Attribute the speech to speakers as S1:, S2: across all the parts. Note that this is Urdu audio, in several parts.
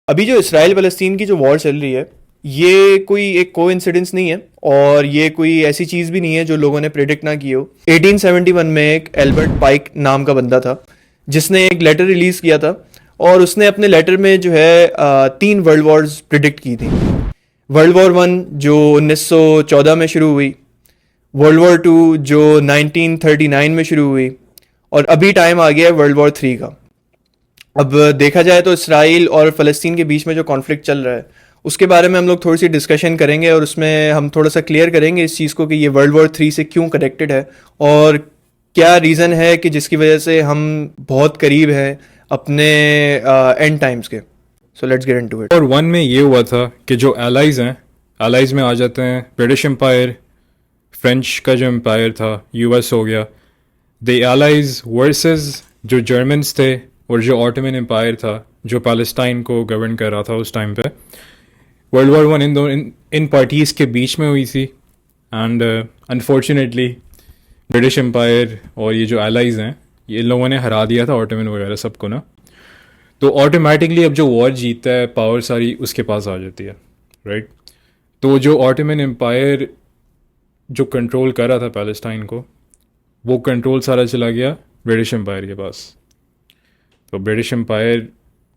S1: ابھی جو اسرائیل فلسطین کی جو وار چل رہی ہے یہ کوئی ایک کو انسیڈنس نہیں ہے اور یہ کوئی ایسی چیز بھی نہیں ہے جو لوگوں نے پریڈکٹ نہ کی ہو. 1871 میں ایک ایلبرٹ پائک نام کا بندہ تھا جس نے ایک لیٹر ریلیز کیا تھا اور اس نے اپنے لیٹر میں جو ہے 3 ورلڈ وارز پریڈکٹ کی تھی. ورلڈ وار 1 جو 1914 میں شروع ہوئی, ورلڈ وار 2 جو 1939 میں شروع ہوئی, اور ابھی ٹائم آ گیا ہے ورلڈ وار 3 کا. اب دیکھا جائے تو اسرائیل اور فلسطین کے بیچ میں جو کانفلکٹ چل رہا ہے اس کے بارے میں ہم لوگ تھوڑی سی ڈسکشن کریں گے اور اس میں ہم تھوڑا سا کلیئر کریں گے اس چیز کو کہ یہ ورلڈ وار 3 سے کیوں کنیکٹڈ ہے اور کیا ریزن ہے کہ جس کی وجہ سے ہم بہت قریب ہیں اپنے اینڈ ٹائمز کے. So let's get into it.
S2: اور 1 میں یہ ہوا تھا کہ جو ایلائز ہیں, ایلائز میں آ جاتے ہیں برٹش امپائر, فرینچ کا جو امپائر تھا, یو ایس ہو گیا, دی ایلائز ورسز جو جرمنس تھے اور جو آٹومن امپائر تھا جو پیلسٹائن کو گورن کر رہا تھا اس ٹائم پہ. ورلڈ وار 1 ان پارٹیز کے بیچ میں ہوئی تھی اینڈ انفارچونیٹلی برٹش امپائر اور یہ جو ایلائز ہیں یہ ان لوگوں نے ہرا دیا تھا آٹومن وغیرہ سب کو نا. تو آٹومیٹکلی اب جو وار جیتتا ہے پاور ساری اس کے پاس آ جاتی ہے, رائٹ. تو جو آٹومن امپائر جو کنٹرول کر رہا تھا پیلسٹائن کو وہ کنٹرول سارا چلا گیا برٹش امپائر کے پاس. تو برٹش امپائر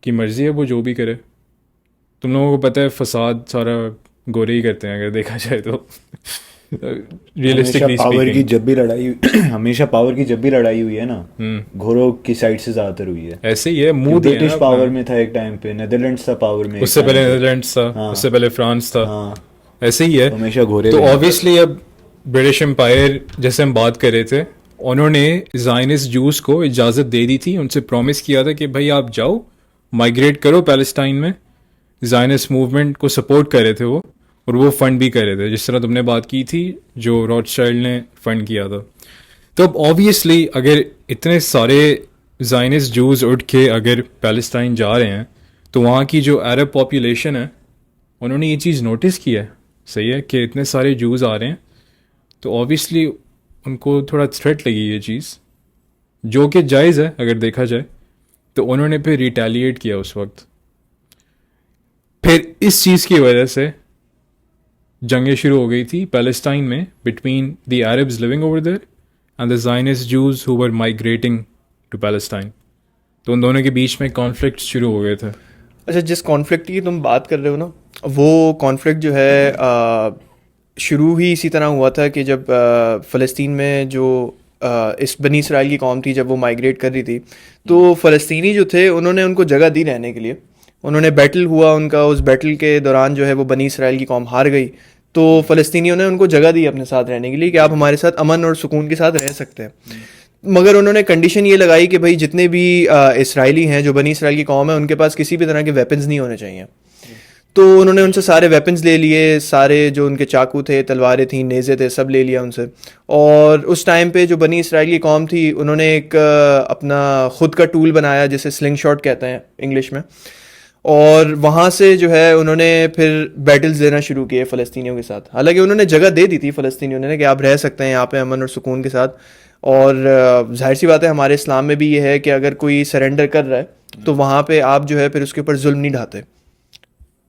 S2: کی مرضی ہے وہ جو بھی کرے. تم لوگوں کو پتہ ہے فساد سارا گورے ہی کرتے ہیں اگر دیکھا جائے تو. ریئلسٹکلی
S3: پاور کی جب بھی لڑائی ہمیشہ پاور کی جب بھی لڑائی ہوئی ہے نا گھوڑوں کی سائڈ سے زیادہ تر ہوئی ہے.
S2: ایسے ہی ہے, مود
S3: برٹش پاور میں تھا ایک ٹائم پہ, نیدرلینڈس تھا پاور میں,
S2: اس سے پہلے نیدرلینڈس تھا, اس سے پہلے فرانس تھا, ایسے ہی ہے
S3: ہمیشہ گھوڑے.
S2: تو آبویسلی اب برٹش امپائر جیسے ہم بات کر رہے تھے انہوں نے زائنسٹ جوز کو اجازت دے دی تھی, ان سے پرومس کیا تھا کہ بھائی آپ جاؤ مائگریٹ کرو پیلسٹائن میں. زائنسٹ موومنٹ کو سپورٹ کر رہے تھے وہ, اور وہ فنڈ بھی کر رہے تھے جس طرح تم نے بات کی تھی جو روتشائلڈ نے فنڈ کیا تھا. تو اب آبویسلی اگر اتنے سارے زائنسٹ جوز اٹھ کے اگر پیلسٹائن جا رہے ہیں تو وہاں کی جو عرب پاپولیشن ہے انہوں نے یہ چیز نوٹس کی ہے, صحیح ہے, کہ اتنے سارے جوز آ رہے ہیں. تو آبویسلی ان کو تھوڑا تھریٹ لگی یہ چیز, جو کہ جائز ہے اگر دیکھا جائے. تو انہوں نے پھر ریٹیلیٹ کیا اس وقت. پھر اس چیز کی وجہ سے جنگیں شروع ہو گئی تھی پیلسٹائن میں between the Arabs living over there and the Zionist Jews who were migrating to Palestine. تو ان دونوں کے بیچ میں کانفلکٹ شروع ہو گئے تھے.
S1: اچھا, جس کانفلکٹ کی تم بات کر رہے ہو نا وہ کانفلکٹ جو ہے شروع ہی اسی طرح ہوا تھا کہ جب فلسطین میں جو اس بنی اسرائیل کی قوم تھی جب وہ مائگریٹ کر رہی تھی تو فلسطینی جو تھے انہوں نے ان کو جگہ دی رہنے کے لیے. انہوں نے بیٹل ہوا ان کا, اس بیٹل کے دوران جو ہے وہ بنی اسرائیل کی قوم ہار گئی تو فلسطینیوں نے ان کو جگہ دی اپنے ساتھ رہنے کے لیے کہ آپ ہمارے ساتھ امن اور سکون کے ساتھ رہ سکتے ہیں. مگر انہوں نے کنڈیشن یہ لگائی کہ بھائی جتنے بھی اسرائیلی ہیں جو بنی اسرائیل کی قوم ہے ان کے پاس کسی بھی طرح کے ویپنز نہیں ہونے چاہیے. تو انہوں نے ان سے سارے ویپنز لے لیے, سارے جو ان کے چاقو تھے, تلواریں تھیں, نیزے تھے, سب لے لیا ان سے. اور اس ٹائم پہ جو بنی اسرائیل کی قوم تھی انہوں نے ایک اپنا خود کا ٹول بنایا جسے سلنگ شاٹ کہتے ہیں انگلش میں, اور وہاں سے جو ہے انہوں نے پھر بیٹلز دینا شروع کیے فلسطینیوں کے ساتھ. حالانکہ انہوں نے جگہ دے دی تھی فلسطینیوں نے کہ آپ رہ سکتے ہیں یہاں پہ امن اور سکون کے ساتھ. اور ظاہر سی بات ہے ہمارے اسلام میں بھی یہ ہے کہ اگر کوئی سرنڈر کر رہا ہے تو وہاں پہ آپ جو ہے پھر اس کے اوپر ظلم نہیں ڈھاتے.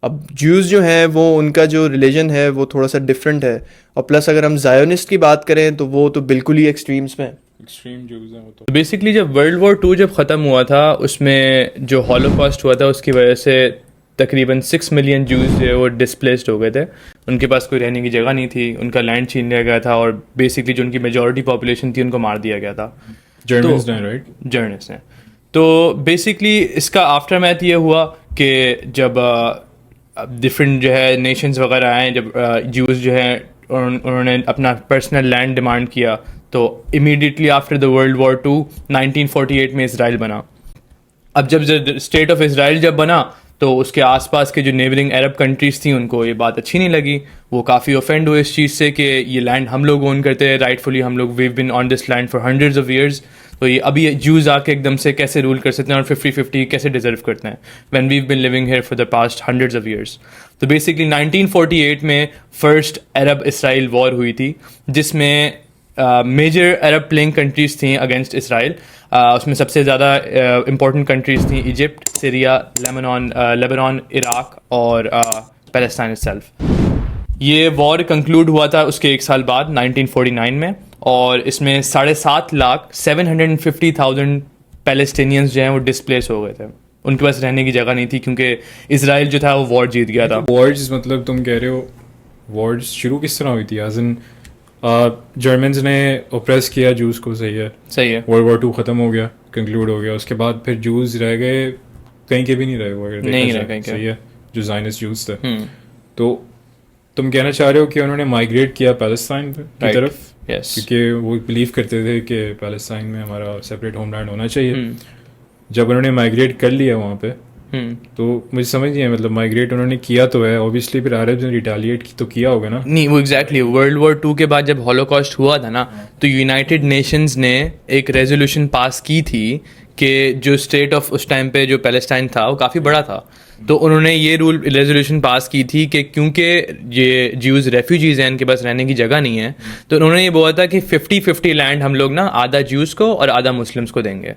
S1: اب جیوز جو ہیں وہ ان کا جو ریلیجن ہے وہ تھوڑا سا ڈفرینٹ ہے, اور پلس اگر ہم زائونسٹ کی بات کریں تو وہ تو بالکل ہی ایکسٹریمز میں
S2: ایکسٹریم جوز ہیں وہ تو.
S4: بیسکلی جب ورلڈ وار 2 جب ختم ہوا تھا اس میں جو ہولوکاسٹ ہوا تھا اس کی وجہ سے تقریباً 6 ملین جوز جو ہے وہ ڈسپلیسڈ ہو گئے تھے. ان کے پاس کوئی رہنے کی جگہ نہیں تھی, ان کا لینڈ چھین لیا گیا تھا, اور بیسکلی جو ان کی میجورٹی پاپولیشن تھی ان کو مار دیا گیا تھا
S2: جرمنز نے, رائٹ,
S4: جرمنز نے. تو بیسکلی اس کا آفٹر میتھ یہ ہوا کہ جب ڈفرینٹ جو ہے نیشنز وغیرہ آئے, جب جوز جو ہیں انہوں نے اپنا پرسنل لینڈ ڈیمانڈ کیا تو immediately after the world war 2 1948 میں اسرائیل بنا. اب جب اسٹیٹ آف اسرائیل جب بنا تو اس کے آس پاس کے جو نیبرنگ عرب کنٹریز تھیں ان کو یہ بات اچھی نہیں لگی. وہ کافی اوفینڈ ہوئے اس چیز سے کہ یہ لینڈ ہم لوگ اون کرتے ہیں رائٹ فلی, ہم لوگ we've been on this land for hundreds of years. تو یہ ابھی جوز آ کے ایک دم سے کیسے رول کر سکتے ہیں اور 50-50 کیسے ڈیزرو کرتے ہیں when we've been living here for the past hundreds of years. تو بیسکلی 1948 میں فرسٹ عرب اسرائیل وار ہوئی تھی جس میں میجر عرب پلینگ کنٹریز تھیں اگینسٹ اسرائیل. اس میں سب سے زیادہ امپورٹنٹ کنٹریز تھیں ایجپٹ، سیریا، لیبنان، عراق اور پیلسٹائن سیلف. یہ وار کنکلوڈ ہوا تھا اس کے ایک سال بعد 1949 میں، اور اس میں 7.5 لاکھ 750,000 پیلسٹینینز جو ہیں وہ ڈسپلیس ہو گئے تھے. ان کے پاس رہنے کی جگہ نہیں تھی کیونکہ اسرائیل جو تھا وہ وار جیت گیا تھا.
S2: وارز مطلب تم کہہ رہے ہو وارز شروع کس طرح ہوئی تھی؟ ایز ان جرمنز نے اوپریس کیا جوز کو. صحیح ہے. ورلڈ وار 2 ختم ہو گیا، کنکلوڈ ہو گیا. اس کے بعد پھر جوز رہ گئے کہیں کے بھی نہیں رہے وہ.
S4: نہیں رہے کہیں.
S2: صحیح ہے. جو زائنسٹ جوز تھے. تو تم کہنا چاہ رہے ہو کہ انہوں نے مائیگریٹ کیا پیلسٹائن کی طرف کیونکہ وہ بلیو کرتے تھے کہ پیلسٹائن میں ہمارا سیپریٹ ہوم لینڈ ہونا چاہیے. جب انہوں نے مائیگریٹ کر لیا وہاں پہ تو مجھے سمجھ نہیں ہے، مطلب مائیگریٹ انہوں نے کیا تو ہے اوبیسلی، پھر عربز نے ریٹیلیٹ تو کیا ہوگا نا.
S4: نہیں، وہ ایگزیکٹلی ورلڈ وار 2 کے بعد جب ہولوکاسٹ ہوا تھا نا، تو یونائٹڈ نیشنز نے ایک ریزولوشن پاس کی تھی کہ جو اسٹیٹ آف اس ٹائم پہ جو پیلسٹائن تھا وہ کافی بڑا تھا، تو انہوں نے یہ ریزولوشن پاس کی تھی کہ کیونکہ یہ جیوز ریفیوجیز ہیں، ان کے پاس رہنے کی جگہ نہیں ہے، تو انہوں نے یہ بولا تھا کہ 50-50 لینڈ ہم لوگ نا آدھا جیوز کو اور آدھا مسلمس کو دیں گے،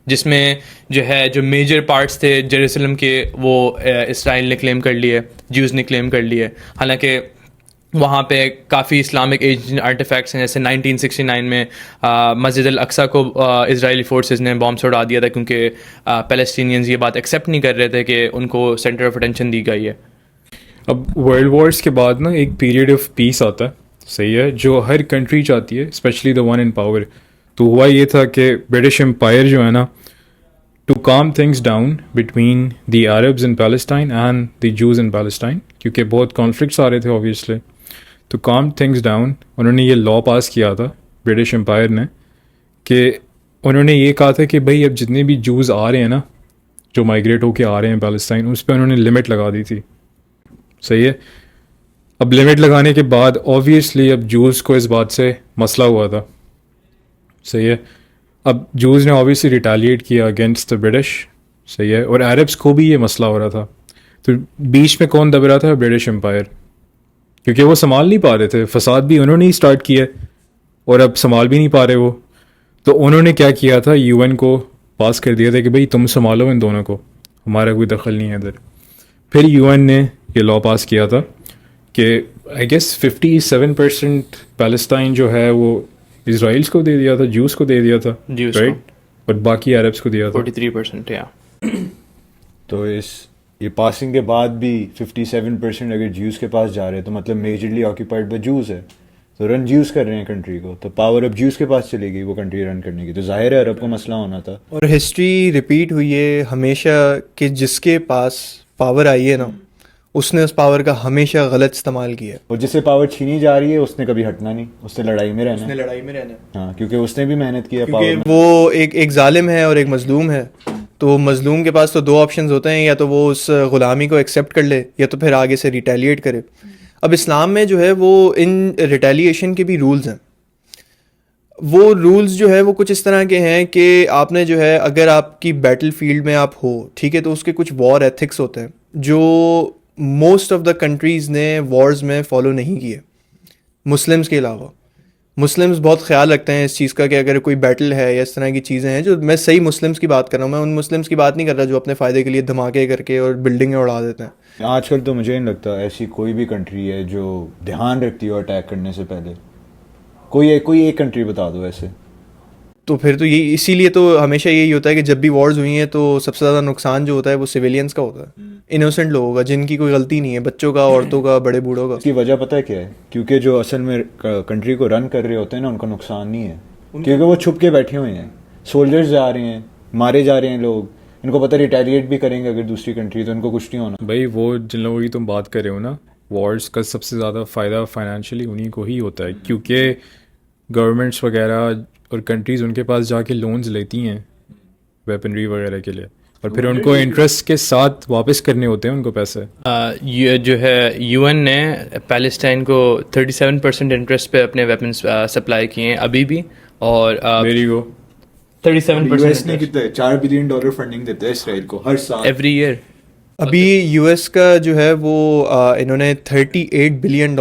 S4: جس میں جو میجر پارٹس تھے جیروسلم کے وہ اسرائیل نے کلیم کر لیے، جیوز نے کلیم کر لیے. حالانکہ وہاں پہ کافی اسلامک ایج آرٹیفیکٹس ہیں، جیسے 1969 میں مسجد الاقصیٰ کو اسرائیلی فورسز نے بام سے اڑا دیا تھا کیونکہ پیلسٹینینز یہ بات ایکسیپٹ نہیں کر رہے تھے کہ ان کو سینٹر آف اٹینشن دی گئی ہے.
S2: اب ورلڈ وارز کے بعد نا ایک پیریڈ آف پیس آتا ہے. صحیح ہے. جو ہر کنٹری چاہتی ہے، especially the one in power. تو ہوا یہ تھا کہ برٹش امپائر جو ہے نا، to calm things down between the Arabs in Palestine and the Jews in Palestine, کیونکہ بہت کانفلکٹس آ رہے تھے اوبیسلی. تو کام تھنگس ڈاؤن انہوں نے یہ لا پاس کیا تھا برٹش امپائر نے، کہ انہوں نے یہ کہا تھا کہ بھائی اب جتنے بھی جوز آ رہے ہیں نا، جو مائیگریٹ ہو کے آ رہے ہیں پیلسٹائن، اس پہ انہوں نے لمٹ لگا دی تھی. صحیح ہے. اب لمٹ لگانے کے بعد اوبیسلی اب جوز کو اس بات سے مسئلہ ہوا تھا. صحیح ہے. اب جوز نے اوبیسلی ریٹیلیٹ کیا اگینسٹ دا برٹش. صحیح ہے. اور عربس کو بھی یہ مسئلہ ہو رہا تھا. تو بیچ میں کون دب رہا تھا؟ برٹش امپائر، کیونکہ وہ سنبھال نہیں پا رہے تھے. فساد بھی انہوں نے ہی اسٹارٹ کیا اور اب سنبھال بھی نہیں پا رہے وہ. تو انہوں نے کیا کیا تھا، یو این کو پاس کر دیا تھا کہ بھائی تم سنبھالو ان دونوں کو، ہمارا کوئی دخل نہیں ہے ادھر. پھر یو این نے یہ لا پاس کیا تھا کہ آئی گیس 57% پیلسٹائن جو ہے وہ اسرائیلس کو دے دیا تھا، جوز کو دے دیا تھا، رائٹ، اور باقی عربس کو دیا تھا
S4: 43%.
S3: تو یہ پاسنگ کے بعد بھی 57% اگر جیوز کے پاس جا رہے ہیں تو مطلب میجرلی آکیپائڈ بائی جوز ہے، تو رن جیوز کر رہے ہیں کنٹری کو، تو پاور اب جیوز کے پاس چلے گئی وہ کنٹری رن کرنے کی. تو ظاہر ہے عرب کو مسئلہ ہونا تھا.
S1: اور ہسٹری ریپیٹ ہوئی ہے ہمیشہ کہ جس کے پاس پاور آئی ہے نا، اس نے اس پاور کا ہمیشہ غلط استعمال کیا ہے.
S3: اور جس سے پاور چھینی جا رہی ہے اس نے کبھی ہٹنا نہیں، اس سے لڑائی میں رہنا ہے.
S1: لڑائی میں رہنا ہے.
S3: ہاں، کیونکہ اس نے بھی محنت کیا پاور
S1: کیونکہ وہ ایک ظالم ہے اور ایک مظلوم ہے. تو مظلوم کے پاس تو 2 آپشنز ہوتے ہیں، یا تو وہ اس غلامی کو ایکسیپٹ کر لے یا تو پھر آگے سے ریٹیلیٹ کرے. اب اسلام میں جو ہے وہ ان ریٹیلیشن کے بھی رولز ہیں. وہ رولز جو ہے وہ کچھ اس طرح کے ہیں کہ آپ نے جو ہے اگر آپ کی بیٹل فیلڈ میں آپ ہو، ٹھیک ہے، تو اس کے کچھ وار ایتھکس ہوتے ہیں جو موسٹ آف دا کنٹریز نے وارز میں فالو نہیں کیے، مسلمس کے علاوہ. مسلمس بہت خیال رکھتے ہیں اس چیز کا کہ اگر کوئی بیٹل ہے یا اس طرح کی چیزیں ہیں، جو میں صحیح مسلمس کی بات کر رہا ہوں، میں ان مسلمس کی بات نہیں کر رہا جو اپنے فائدے کے لیے دھماکے کر کے اور بلڈنگیں اڑا دیتے ہیں.
S3: آج کل تو مجھے نہیں لگتا ایسی کوئی بھی کنٹری ہے جو دھیان رکھتی ہو اٹیک کرنے سے پہلے. کوئی ایک کنٹری بتا دو ایسے.
S1: تو پھر تو یہ اسی لیے تو ہمیشہ یہی ہوتا ہے کہ جب بھی وارز ہوئی ہیں تو سب سے زیادہ نقصان جو ہوتا ہے وہ سویلینس کا ہوتا ہے، انوسنٹ لوگوں کا جن کی کوئی غلطی نہیں ہے، بچوں کا، عورتوں کا، بڑے بوڑھوں کا.
S3: اس کی وجہ پتہ ہے کیا ہے؟ کیونکہ جو اصل میں کنٹری کو رن کر رہے ہوتے ہیں نا، ان کا نقصان نہیں ہے، کیونکہ وہ چھپ کے بیٹھے ہوئے ہیں. سولجرز جا رہے ہیں، مارے جا رہے ہیں لوگ، ان کو پتہ ریٹیلیٹ بھی کریں گے اگر دوسری کنٹری، تو ان کو کچھ نہیں ہونا.
S2: بھائی وہ جن لوگوں کی تم بات کر رہے ہو نا، وارز کا سب سے زیادہ فائدہ فائنینشلی انہیں کو ہی ہوتا ہے، کیونکہ گورنمنٹس وغیرہ اور کنٹریز ان کے پاس جا کے لونز لیتی ہیں ویپنری وغیرہ کے لیے، اور پھر ان کو انٹرسٹ کے ساتھ واپس کرنے ہوتے ہیں ان کو پیسے.
S4: یہ جو ہے یو این نے پیلسٹائن کو 37% انٹرسٹ پہ اپنے ویپنس سپلائی کیے ہیں ابھی بھی، اور
S2: میری کو
S4: 37%
S3: $4 بلین فنڈنگ دیتے ہیں اسرائیل کو ہر سال
S4: ایوری ایئر.
S1: ابھی یو ایس کا جو ہے وہ انہوں نے $38 بلین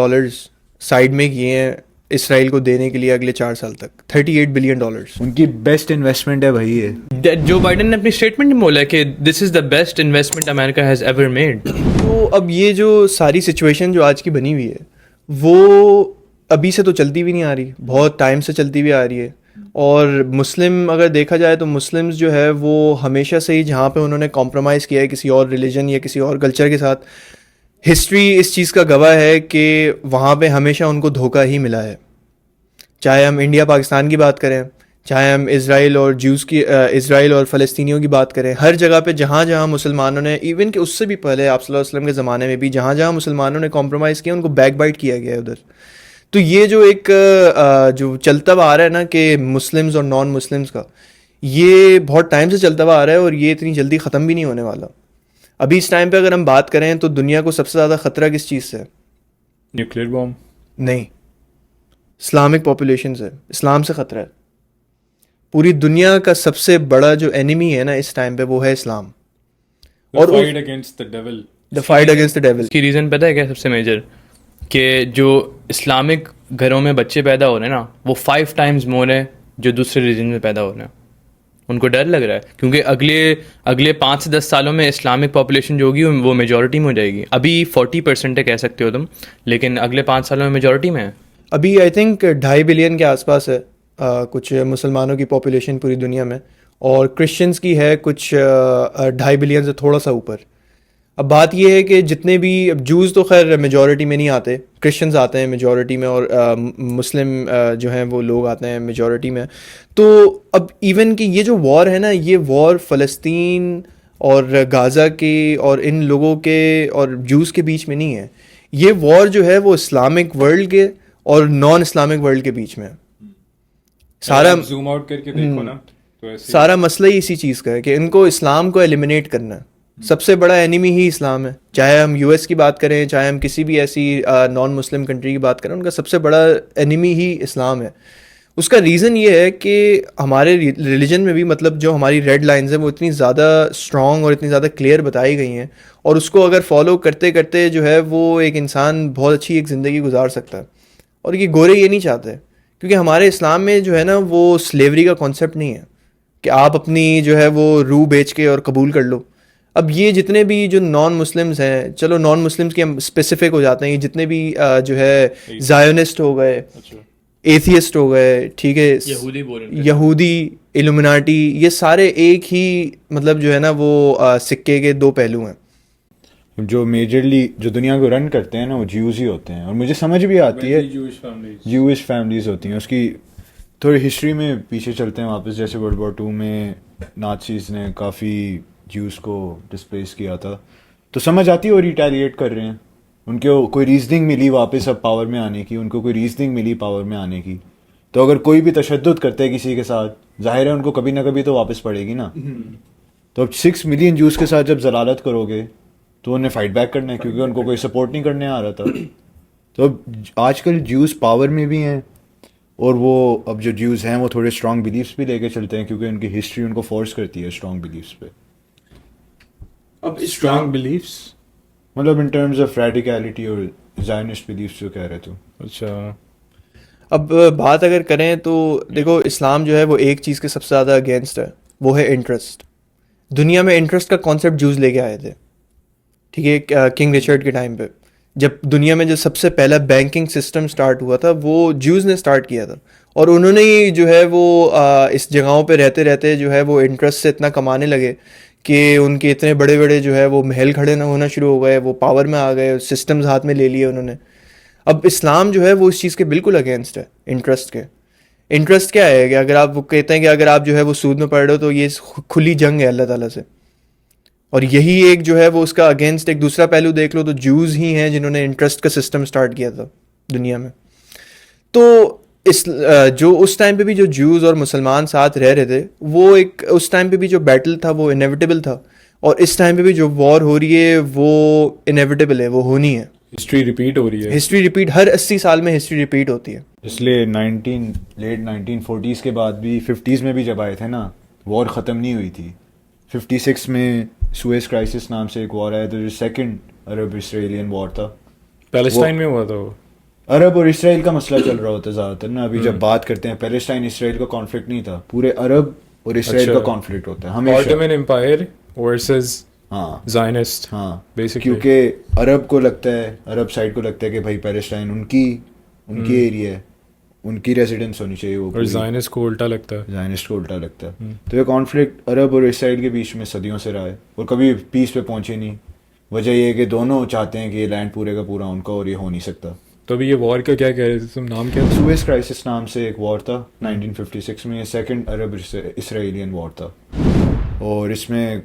S1: سائڈ میں کیے ہیں اسرائیل کو دینے کے لیے اگلے 4 سال تک $38 بلین.
S3: ان کی بیسٹ انویسٹمنٹ ہے بھائی یہ.
S4: جو بائیڈن نے اپنی اسٹیٹمنٹ میں بولا ہے کہ this is the best investment America has ever made.
S1: تو اب یہ جو ساری سچویشن جو آج کی بنی ہوئی ہے وہ ابھی سے تو چلتی بھی نہیں آ رہی, بہت ٹائم سے چلتی بھی آ رہی ہے. اور مسلم اگر دیکھا جائے تو مسلمز جو ہے وہ ہمیشہ سے ہی جہاں پہ انہوں نے کمپرومائز کیا ہے کسی اور ریلیجن یا کسی اور کلچر کے ساتھ, ہسٹری اس چیز کا گواہ ہے کہ وہاں پہ ہمیشہ ان کو دھوکہ ہی ملا ہے. چاہے ہم انڈیا پاکستان کی بات کریں, چاہے ہم اسرائیل اور اسرائیل اور فلسطینیوں کی بات کریں, ہر جگہ پہ جہاں جہاں مسلمانوں نے, ایون کہ اس سے بھی پہلے آپ صلی اللہ علیہ وسلم کے زمانے میں بھی جہاں جہاں مسلمانوں نے کمپرومائز کیا ان کو بیک بائٹ کیا گیا ہے ادھر. تو یہ جو ایک جو چلتا ہوا آ رہا ہے نا کہ مسلمز اور نان مسلمز کا, یہ بہت ٹائم سے چلتا ہوا آ رہا ہے اور یہ اتنی جلدی ختم بھی نہیں ہونے والا. ابھی اس ٹائم پہ اگر ہم بات کریں تو دنیا کو سب سے زیادہ خطرہ کس چیز سے ہے؟
S2: نیوکلیئر بام.
S1: نہیں, اسلامک پاپولیشن سے, اسلام سے خطرہ ہے. پوری دنیا کا سب سے بڑا جو اینیمی ہے نا اس ٹائم پہ وہ ہے اسلام. اور
S2: fight against the devil.
S1: The fight against the devil.
S4: اس کی ریزن پتہ ہے کیا سب سے میجر, کہ جو اسلامک گھروں میں بچے پیدا ہو رہے ہیں نا وہ 5 times مور ہیں جو دوسرے ریجن میں پیدا ہو رہے ہیں. ان کو ڈر لگ رہا ہے کیونکہ اگلے 5 سے 10 سالوں میں اسلامک پاپولیشن جو ہوگی وہ میجورٹی میں ہو جائے گی. ابھی 40% ہے کہہ سکتے ہو تم, لیکن اگلے 5 سالوں میں میجورٹی میں ہے.
S1: ابھی آئی تھنک 2.5 بلین کے آس پاس ہے کچھ مسلمانوں کی پاپولیشن پوری دنیا میں, اور کرسچنس کی ہے کچھ 2.5 بلین سے تھوڑا سا اوپر. اب بات یہ ہے کہ جتنے بھی, اب جوز تو خیر میجورٹی میں نہیں آتے, کرسچنز آتے ہیں میجورٹی میں, اور مسلم جو ہیں وہ لوگ آتے ہیں میجورٹی میں. تو اب ایون کہ یہ جو وار ہے نا, یہ وار فلسطین اور غازہ کے اور ان لوگوں کے اور جوز کے بیچ میں نہیں ہے. یہ وار جو ہے وہ اسلامک ورلڈ کے اور نان اسلامک ورلڈ کے بیچ میں ہے. سارا
S2: زوم آؤٹ کر کے دیکھو نا تو ایسے
S1: سارا مسئلہ ہی اسی چیز کا ہے کہ ان کو اسلام کو ایلیمینیٹ کرنا ہے. سب سے بڑا اینیمی ہی اسلام ہے. چاہے ہم یو ایس کی بات کریں, چاہے ہم کسی بھی ایسی نان مسلم کنٹری کی بات کریں, ان کا سب سے بڑا اینیمی ہی اسلام ہے. اس کا ریزن یہ ہے کہ ہمارے ریلیجن میں بھی مطلب جو ہماری ریڈ لائنز ہیں وہ اتنی زیادہ اسٹرانگ اور اتنی زیادہ کلیئر بتائی گئی ہیں, اور اس کو اگر فالو کرتے کرتے جو ہے وہ ایک انسان بہت اچھی ایک زندگی گزار سکتا ہے. اور یہ گورے یہ نہیں چاہتے, کیونکہ ہمارے اسلام میں جو ہے نا وہ سلیوری کا کانسیپٹ نہیں ہے کہ آپ اپنی جو ہے وہ روح بیچ کے اور قبول کر لو. اب یہ جتنے بھی جو نان مسلمز ہیں, چلو نان مسلمز کے ہم اسپیسیفک ہو جاتے ہیں, یہ جتنے بھی جو ہے زائونسٹ ہو گئے, ایتھیسٹ ہو گئے, ٹھیک ہے, یہودی, ایلومناٹی, یہ سارے ایک ہی مطلب جو ہے نا وہ سکے کے 2 پہلو ہیں.
S3: جو میجرلی جو دنیا کو رن کرتے ہیں نا وہ جیوز ہی ہوتے ہیں, اور مجھے سمجھ بھی آتی ہے جیوش فیملیز ہوتی ہیں. اس کی تھوڑی ہسٹری میں پیچھے چلتے ہیں واپس, جیسے ورلڈ وار 2 میں نازیز نے کافی جیوز کو ڈسپلیس کیا تھا, تو سمجھ آتی ہے وہ ریٹیلیٹ کر رہے ہیں. ان کو کوئی ریزننگ ملی واپس اب پاور میں آنے کی, ان کو کوئی ریزننگ ملی پاور میں آنے کی, تو اگر کوئی بھی تشدد کرتے ہے کسی کے ساتھ, ظاہر ہے ان کو کبھی نہ کبھی تو واپس پڑے گی نا. تو اب 6 ملین جوز کے ساتھ جب ضلالت کرو گے تو انہیں فائٹ بیک کرنا ہے, کیونکہ ان کو کوئی سپورٹ نہیں کرنے آ رہا تھا. تو اب آج کل جیوز پاور میں بھی ہیں, اور وہ اب جو جیوز ہیں وہ تھوڑے اسٹرانگ بلیفس بھی لے کے چلتے ہیں, کیونکہ ان کی ہسٹری ان کو فورس کرتی ہے اسٹرانگ بلیفس پہ.
S2: اب اسٹرانگ بلیفس
S3: مطلب ان ٹرمز آف ریڈیکیلٹی اور زائنسٹ بلیفس جو کہہ رہے تو.
S2: اچھا,
S1: اب بات اگر کریں تو دیکھو اسلام جو ہے وہ ایک چیز کے سب سے زیادہ اگینسٹ ہے, وہ ہے انٹرسٹ. دنیا میں انٹرسٹ کا کانسیپٹ جوز لے کے آئے تھے, ٹھیک ہے, کنگ رچرڈ کے ٹائم پہ جب دنیا میں جو سب سے پہلا بینکنگ سسٹم سٹارٹ ہوا تھا وہ جوز نے سٹارٹ کیا تھا, اور انہوں نے ہی جو ہے وہ اس جگہوں پہ رہتے رہتے جو ہے وہ انٹرسٹ سے اتنا کمانے لگے کہ ان کے اتنے بڑے بڑے جو ہے وہ محل کھڑے نہ ہونا شروع ہو گئے, وہ پاور میں آ گئے, سسٹمز ہاتھ میں لے لیے انہوں نے. اب اسلام جو ہے وہ اس چیز کے بالکل اگینسٹ ہے انٹرسٹ کے. انٹرسٹ کیا ہے کہ اگر آپ وہ کہتے ہیں کہ اگر آپ جو ہے وہ سود میں پڑھ رہے ہو تو یہ کھلی جنگ ہے اللہ تعالیٰ سے, اور یہی ایک جو ہے وہ اس کا اگینسٹ ایک دوسرا پہلو دیکھ لو تو جوز ہی ہیں جنہوں نے انٹرسٹ کا سسٹم سٹارٹ کیا تھا دنیا میں. تو جو اس ٹائم پہ بھی جو جوز اور مسلمان ساتھ رہ رہے تھے, وہ ایک اس ٹائم پہ بھی جو بیٹل تھا وہ انیویٹیبل تھا, اور اس ٹائم پہ بھی جو وار ہو رہی ہے وہ انیویٹیبل ہے, وہ ہونی ہے.
S2: ہسٹری ریپیٹ ہو رہی ہے,
S1: ہسٹری ریپیٹ, ہر 80 سال میں ہسٹری ریپیٹ ہوتی ہے.
S3: اس لیے لیٹ 1940s کے بعد بھی 50s میں بھی جب آئے تھے نا, وار ختم نہیں ہوئی تھی. 56 میں سویز کرائسس نام سے ایک وار آیا تھا جو سیکنڈ عرب اسرائیلین وار تھا.
S2: پیلسٹائن میں ہوا تھا وہ.
S3: عرب اور اسرائیل کا مسئلہ چل رہا ہوتا ہے زیادہ تر نا. ابھی جب بات کرتے ہیں پیلسٹائن اسرائیل کا کانفلکٹ نہیں تھا, پورے عرب اور اسرائیل کا کانفلکٹ ہوتا ہے ہمیشہ.
S2: Ottoman Empire versus
S3: ہاں
S2: Zionist.
S3: ہاں
S2: Basically.
S3: کیونکہ عرب کو لگتا ہے, عرب سائڈ کو لگتا ہے کہ بھائی پیلسٹائن ان کی ایریا ہے, ان کی ریزیڈنس ہونی چاہیے وہ.
S2: اور Zionist کو الٹا لگتا ہے.
S3: زائنسٹ کو الٹا لگتا ہے. تو یہ کانفلکٹ عرب اور اسرائیل کے بیچ میں صدیوں سے رہا ہے اور کبھی پیس پہ پہنچے نہیں. وجہ یہ ہے کہ دونوں چاہتے ہیں کہ یہ لینڈ پورے کا پورا ان کا, اور یہ ہو نہیں سکتا.
S2: تو ابھی یہ وار کا کیا کہہ رہے تھے تم, نام کیا تھا؟
S3: سویز کرائسس نام سے ایک وار تھا 1956 میں. یہ سیکنڈ عرب اسرائیلین وار تھا, اور اس میں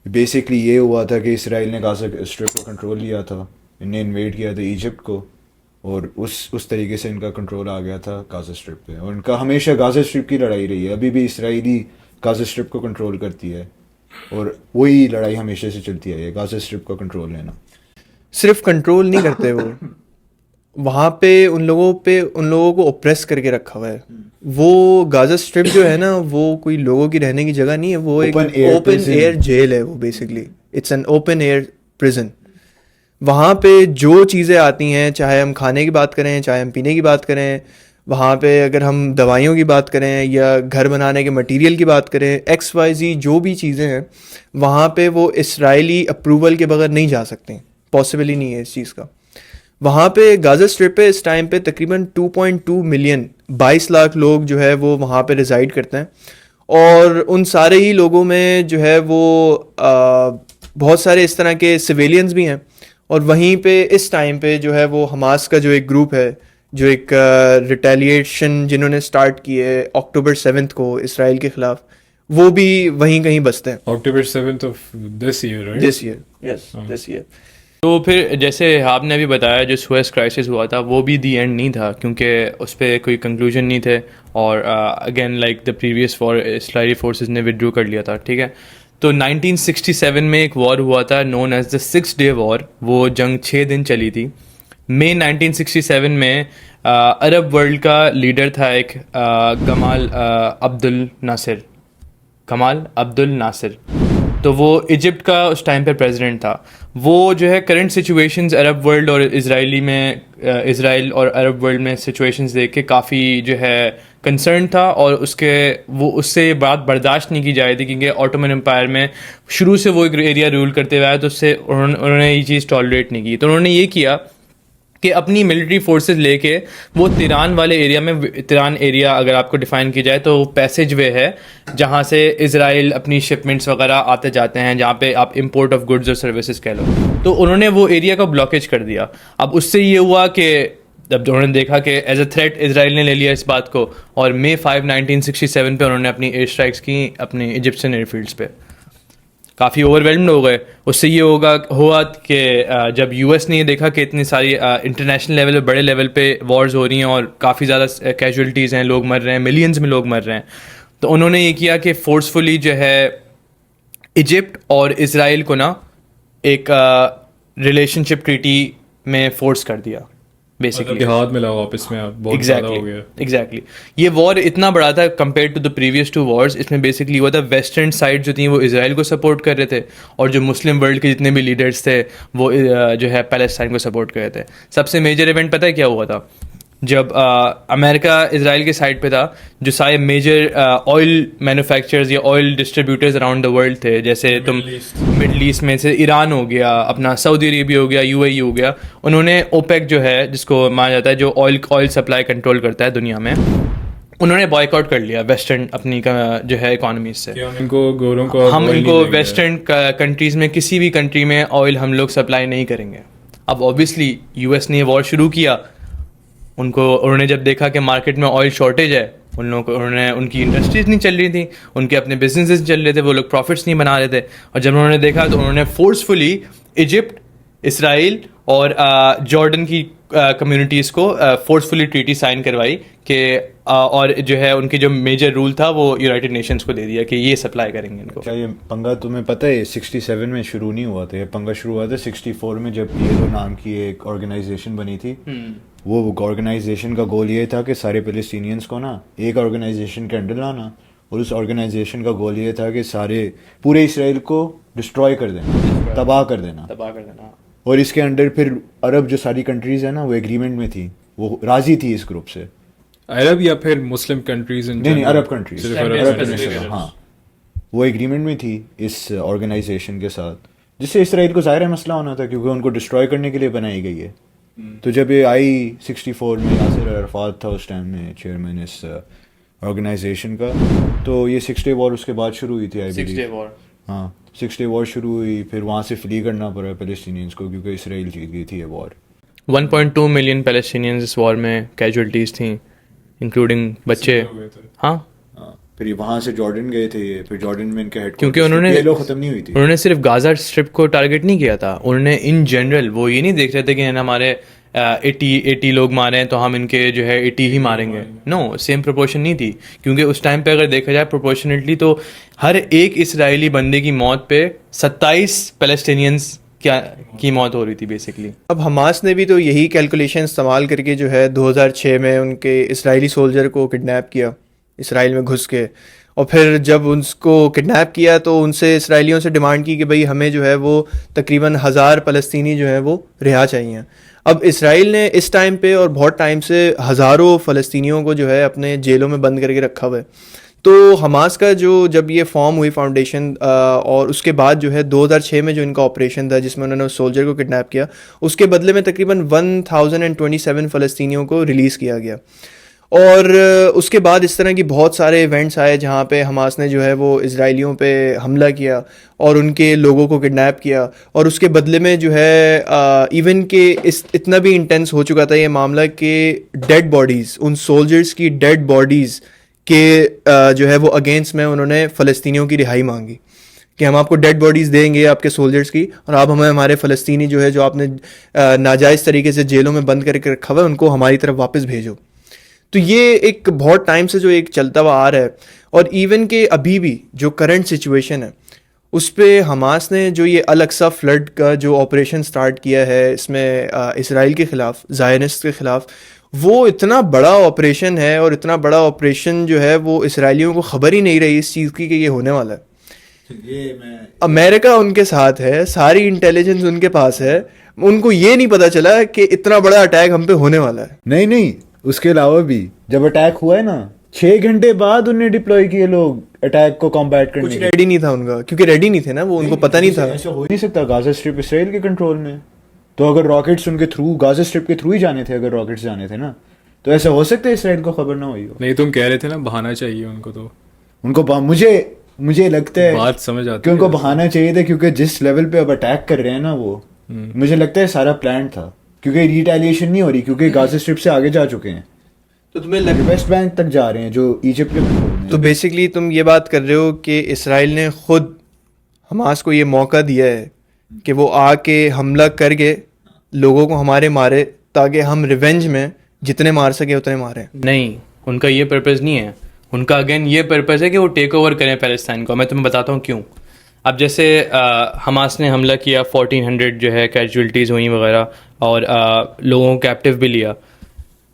S3: بیسکلی یہ ہوا تھا کہ اسرائیل نے غازہ اسٹرپ کو کنٹرول لیا تھا, ان نے انویڈ کیا تھا ایجپٹ کو, اور اس طریقے سے ان کا کنٹرول آ گیا تھا غازہ اسٹرپ پہ. اور ان کا ہمیشہ غازہ اسٹرپ کی لڑائی رہی ہے, ابھی بھی اسرائیلی غازہ اسٹرپ کو کنٹرول کرتی ہے, اور وہی لڑائی ہمیشہ سے چلتی ہے, غازہ اسٹرپ کا کنٹرول لینا.
S1: صرف کنٹرول نہیں کرتے وہ, وہاں پہ ان لوگوں کو اوپریس کر کے رکھا ہوا ہے. وہ غازہ اسٹرپ جو ہے نا, وہ کوئی لوگوں کی رہنے کی جگہ نہیں ہے, وہ ایک اوپن ایئر جیل ہے. وہ basically it's an open air prison. وہاں پہ جو چیزیں آتی ہیں, چاہے ہم کھانے کی بات کریں, چاہے ہم پینے کی بات کریں, وہاں پہ اگر ہم دوائیوں کی بات کریں یا گھر بنانے کے مٹیریل کی بات کریں, XYZ جو بھی چیزیں ہیں وہاں پہ وہ اسرائیلی اپروول کے بغیر نہیں جا سکتے, پاسبل ہی نہیں ہے اس چیز کا. وہاں پہ غازہ اسٹرپ پہ اس ٹائم پہ تقریباً 2.2 ملین 22 لاکھ لوگ جو ہے وہ وہاں پہ ریزائڈ کرتے ہیں, اور ان سارے ہی لوگوں میں جو ہے وہ بہت سارے اس طرح کے سویلینز بھی ہیں. اور وہیں پہ اس ٹائم پہ جو ہے وہ حماس کا جو ایک گروپ ہے, جو ایک ریٹیلیشن جنہوں نے سٹارٹ کی ہے October 7 کو اسرائیل کے خلاف, وہ بھی وہیں کہیں بستے ہیں.
S2: October 7th of this year, right?
S1: This year, yes, this year.
S4: تو پھر جیسے آپ نے ابھی بتایا جو سویز کرائسس ہوا تھا وہ بھی دی اینڈ نہیں تھا, کیونکہ اس پہ کوئی کنکلوژن نہیں تھے, اور again like the previous war Israeli forces نے ودرو کر لیا تھا. ٹھیک ہے, تو 1967 میں ایک وار ہوا تھا نون ایز دا 6 Day وار. وہ جنگ 6 دن چلی تھی. مئی 1967 میں عرب ورلڈ کا لیڈر تھا ایک گمال عبد الناصر. تو وہ ایجپٹ کا اس ٹائم پہ پریزیڈنٹ تھا. وہ جو ہے کرنٹ سچویشنز عرب ورلڈ اور اسرائیل اور عرب ورلڈ میں سچویشنز دیکھ کے کافی جو ہے کنسرن تھا, اور اس سے یہ بات برداشت نہیں کی جا رہی تھی, کیونکہ آٹومن امپائر میں شروع سے وہ ایک ایریا رول کرتے ہوئے آیا, تو اس سے انہوں نے یہ چیز ٹالریٹ نہیں کی. تو انہوں نے یہ کیا کہ اپنی ملٹری فورسز لے کے وہ تیران والے ایریا میں, تیران ایریا اگر آپ کو ڈیفائن کی جائے تو پیسج وے ہے جہاں سے اسرائیل اپنی شپمنٹس وغیرہ آتے جاتے ہیں, جہاں پہ آپ امپورٹ آف گڈز اور سروسز کہہ لو. تو انہوں نے وہ ایریا کو بلاکیج کر دیا. اب اس سے یہ ہوا کہ جب انہوں نے دیکھا کہ ایز اے تھریٹ اسرائیل نے لے لیا اس بات کو, اور May 5, 1967 پہ انہوں نے اپنی ایئر اسٹرائکس کی اپنے ایجپشین ایئر فیلڈس پہ. کافی اوور ویلمڈ ہو گئے. اس سے یہ ہوا کہ جب US نے یہ دیکھا کہ اتنی ساری انٹرنیشنل لیول پہ بڑے لیول پہ وارز ہو رہی ہیں اور کافی زیادہ کیجولیٹیز ہیں, لوگ مر رہے ہیں, ملینز میں لوگ مر رہے ہیں, تو انہوں نے یہ کیا کہ فورسفلی جو ہے ایجپٹ اور اسرائیل کو نا ایک ریلیشن شپ ٹریٹی میں فورس کر دیا بیسکلی.
S2: ہاتھ ملا واپس میں بہت زیادہ ہو گیا.
S4: ایگزیکٹلی یہ وار اتنا بڑا تھا compare to the previous 2 wars. اس میں بیسکلی ہوا تھا ویسٹرن سائڈ جو تھیں وہ اسرائیل کو سپورٹ کر رہے تھے, اور جو مسلم ورلڈ کے جتنے بھی لیڈرس تھے وہ جو ہے پیلسٹائن کو سپورٹ کر رہے تھے. سب سے میجر ایونٹ پتہ ہے کیا ہوا تھا؟ جب امریکہ اسرائیل کے سائڈ پہ تھا, جو سارے میجر آئل مینوفیکچرز یا oil distributors around the world تھے, جیسے تم مڈل ایسٹ میں سے ایران ہو گیا, اپنا سعودی عربیہ ہو گیا, UAE ہو گیا, انہوں نے اوپیک جو ہے جس کو مانا جاتا ہے جو آئل سپلائی کنٹرول کرتا ہے دنیا میں, انہوں نے بائیک آؤٹ کر لیا ویسٹرن اپنی جو ہے اکانومیز سے. ہم ان کو ویسٹرن کنٹریز میں کسی بھی کنٹری میں آئل ہم لوگ سپلائی نہیں کریں گے. اب اوبیسلی US نے وار شروع کیا, انہوں نے جب دیکھا کہ مارکیٹ میں آئل شارٹیج ہے, ان کی انڈسٹریز نہیں چل رہی تھیں, ان کے اپنے بزنسز چل رہے تھے, وہ لوگ پروفٹس نہیں بنا رہے تھے, اور جب انہوں نے دیکھا تو انہوں نے فورسفلی ایجپٹ, اسرائیل اور جارڈن کی کمیونٹیز کو فورسفلی ٹریٹی سائن کروائی کہ اور جو ہے ان کی جو میجر رول تھا وہ یونائٹڈ نیشنز کو دے دیا کہ یہ سپلائی کریں گے ان کو.
S3: کیا یہ پنگا تمہیں پتہ ہے 67 میں شروع نہیں ہوا تھا, یہ پنگا شروع ہوا تھا 64 میں جب PLO نام کی ایک آرگنائزیشن بنی تھی. وہ آرگنائزیشن کا گول یہ تھا کہ سارے فلسطینینس کو نا ایک آرگنائزیشن کے انڈر لانا, اور اس آرگنائزیشن کا گول یہ تھا کہ پورے اسرائیل کو ڈسٹروائے کر دینا, تباہ کر دینا. اور اس کے انڈر پھر عرب جو ساری کنٹریز ہیں نا وہ ایگریمنٹ میں تھی وہ راضی تھی اس گروپ سے.
S2: عرب یا پھر مسلم کنٹریز؟
S3: نہیں عرب کنٹریز,
S2: صرف
S3: عرب کنٹریز, ہاں. وہ ایگریمنٹ میں تھی اس آرگنائزیشن کے ساتھ, جس سے اسرائیل کو ظاہر ہے مسئلہ ہونا تھا کیونکہ ان کو ڈسٹروائے کرنے کے لیے بنائی گئی ہے. تو جب یہ آئی 64 میں, یاسر عرفات تھا اس ٹائم میں چیئرمین اس آرگنائزیشن کا, تو یہ 6 ڈے وار اس کے بعد شروع ہوئی تھی.
S4: 6 ڈے وار,
S3: ہاں 6 ڈے وار شروع ہوئی, پھر وہاں سے فلی کرنا پڑا پیلسٹینینس کو کیونکہ اسرائیل جیت گئی تھی یہ وار.
S4: 1.2 ملین پیلسٹینینز اس وار میں کیجولٹیز تھیں, انکلوڈنگ بچے. ہاں,
S3: پھر وہاں سے جارڈن گئے تھے, پھر جارڈن میں ان کا ہیڈ
S4: کیونکہ انہوں نے
S3: ختم نہیں ہوئی تھی.
S4: انہوں نے صرف غازہ اسٹرپ کو ٹارگیٹ نہیں کیا تھا, انہوں نے ان جنرل, وہ یہ نہیں دیکھ رہے تھے کہ ہمارے 80 لوگ مارے ہیں تو ہم ان کے جو ہے 80 ہی ماریں گے. نو, سیم پروپورشن نہیں تھی, کیونکہ اس ٹائم پہ اگر دیکھا جائے پروپورشنٹلی تو ہر ایک اسرائیلی بندے کی موت پہ 27 پیلسٹینینز کی موت ہو رہی تھی بیسکلی.
S1: اب حماس نے بھی تو یہی کیلکولیشن استعمال کر کے جو ہے 2006 میں ان کے اسرائیلی سولجر کو کڈنیپ کیا اسرائیل میں گھس کے, اور پھر جب ان کو کڈنیپ کیا تو ان سے اسرائیلیوں سے ڈیمانڈ کی کہ بھئی ہمیں جو ہے وہ تقریباً 1000 فلسطینی جو ہیں وہ رہا چاہیے. اب اسرائیل نے اس ٹائم پہ اور بہت ٹائم سے ہزاروں فلسطینیوں کو جو ہے اپنے جیلوں میں بند کر کے رکھا ہوا ہے. تو حماس کا جو جب یہ فارم ہوئی فاؤنڈیشن, اور اس کے بعد جو ہے 2006 میں جو ان کا آپریشن تھا جس میں انہوں نے اس سولجر کو کڈنیپ کیا, اس کے بدلے میں تقریباً 1027 فلسطینیوں کو ریلیز کیا گیا. اور اس کے بعد اس طرح کی بہت سارے ایونٹس آئے جہاں پہ حماس نے جو ہے وہ اسرائیلیوں پہ حملہ کیا اور ان کے لوگوں کو کڈنیپ کیا, اور اس کے بدلے میں جو ہے ایون کہ اتنا بھی انٹینس ہو چکا تھا یہ معاملہ کہ ڈیڈ باڈیز, ان سولجرز کی ڈیڈ باڈیز کے جو ہے وہ اگینسٹ میں انہوں نے فلسطینیوں کی رہائی مانگی کہ ہم آپ کو ڈیڈ باڈیز دیں گے آپ کے سولجرز کی, اور آپ ہمیں ہمارے فلسطینی جو ہے جو آپ نے ناجائز طریقے سے جیلوں میں بند کر کے رکھا ہوا ہے ان کو ہماری طرف واپس بھیجو. تو یہ ایک بہت ٹائم سے جو ایک چلتا ہوا آ رہا ہے, اور ایون کہ ابھی بھی جو کرنٹ سچویشن ہے اس پہ حماس نے جو یہ الاقصی فلڈ کا جو آپریشن سٹارٹ کیا ہے اس میں اسرائیل کے خلاف, زائنسٹ کے خلاف, وہ اتنا بڑا آپریشن ہے, اور اتنا بڑا آپریشن جو ہے وہ اسرائیلیوں کو خبر ہی نہیں رہی اس چیز کی کہ یہ ہونے والا ہے. امریکہ ان کے ساتھ ہے, ساری انٹیلیجنس ان کے پاس ہے, ان کو یہ نہیں پتا چلا کہ اتنا بڑا اٹیک ہم پہ ہونے والا ہے.
S3: نہیں, اس کے علاوہ بھی جب اٹیک ہوا ہے نا 6 گھنٹے بعد انہیں ڈپلوائے کیے لوگ اٹیک کو کمبیٹ کرنے.
S1: کچھ ریڈی نہیں تھا ان کا, کیونکہ ریڈی نہیں تھے نا وہ, ان کو پتہ نہیں تھا.
S3: ایسا ہو نہیں سکتا, غازہ اسٹرپ اسرائیل کے کنٹرول میں, تو اگر راکٹس ان کے تھرو غازہ اسٹرپ کے تھرو ہی جانے تھے, اگر راکٹس جانے تھے نا, تو ایسا ہو سکتا ہے اسرائیل کو خبر نہ ہوئی ہو.
S2: نہیں, تم کہہ رہے تھے نا بہانا چاہیے ان کو, تو
S3: ان کو مجھے لگتا ہے
S2: بات سمجھ آتی
S3: کہ ان کو بہانا چاہیے تھا, کیونکہ جس لیول پہ اب اٹیک کر رہے ہیں نا وہ, مجھے لگتا ہے سارا پلان تھا, کیونکہ ریٹیلیشن نہیں ہو رہی, کیونکہ غازہ اسٹرپ سے آگے جا چکے ہیں,
S1: تو تمہیں
S3: ویسٹ بینک تک جا رہے ہیں جو ایجپٹ کے کنٹرول میں.
S1: تو بیسکلی تم یہ بات کر رہے ہو کہ اسرائیل نے خود حماس کو یہ موقع دیا ہے کہ وہ آ کے حملہ کر کے لوگوں کو ہمارے مارے تاکہ ہم ریونج میں جتنے مار سکے اتنے ماریں. نہیں,
S4: ان کا یہ پرپز نہیں ہے, ان کا اگین یہ پرپز ہے کہ وہ ٹیک اوور کریں پیلسٹائن کو. میں تمہیں بتاتا ہوں کیوں. اب جیسے حماس نے حملہ کیا, 1400 جو ہے کیجولٹیز ہوئیں وغیرہ, اور لوگوں کو کیپٹیو بھی لیا.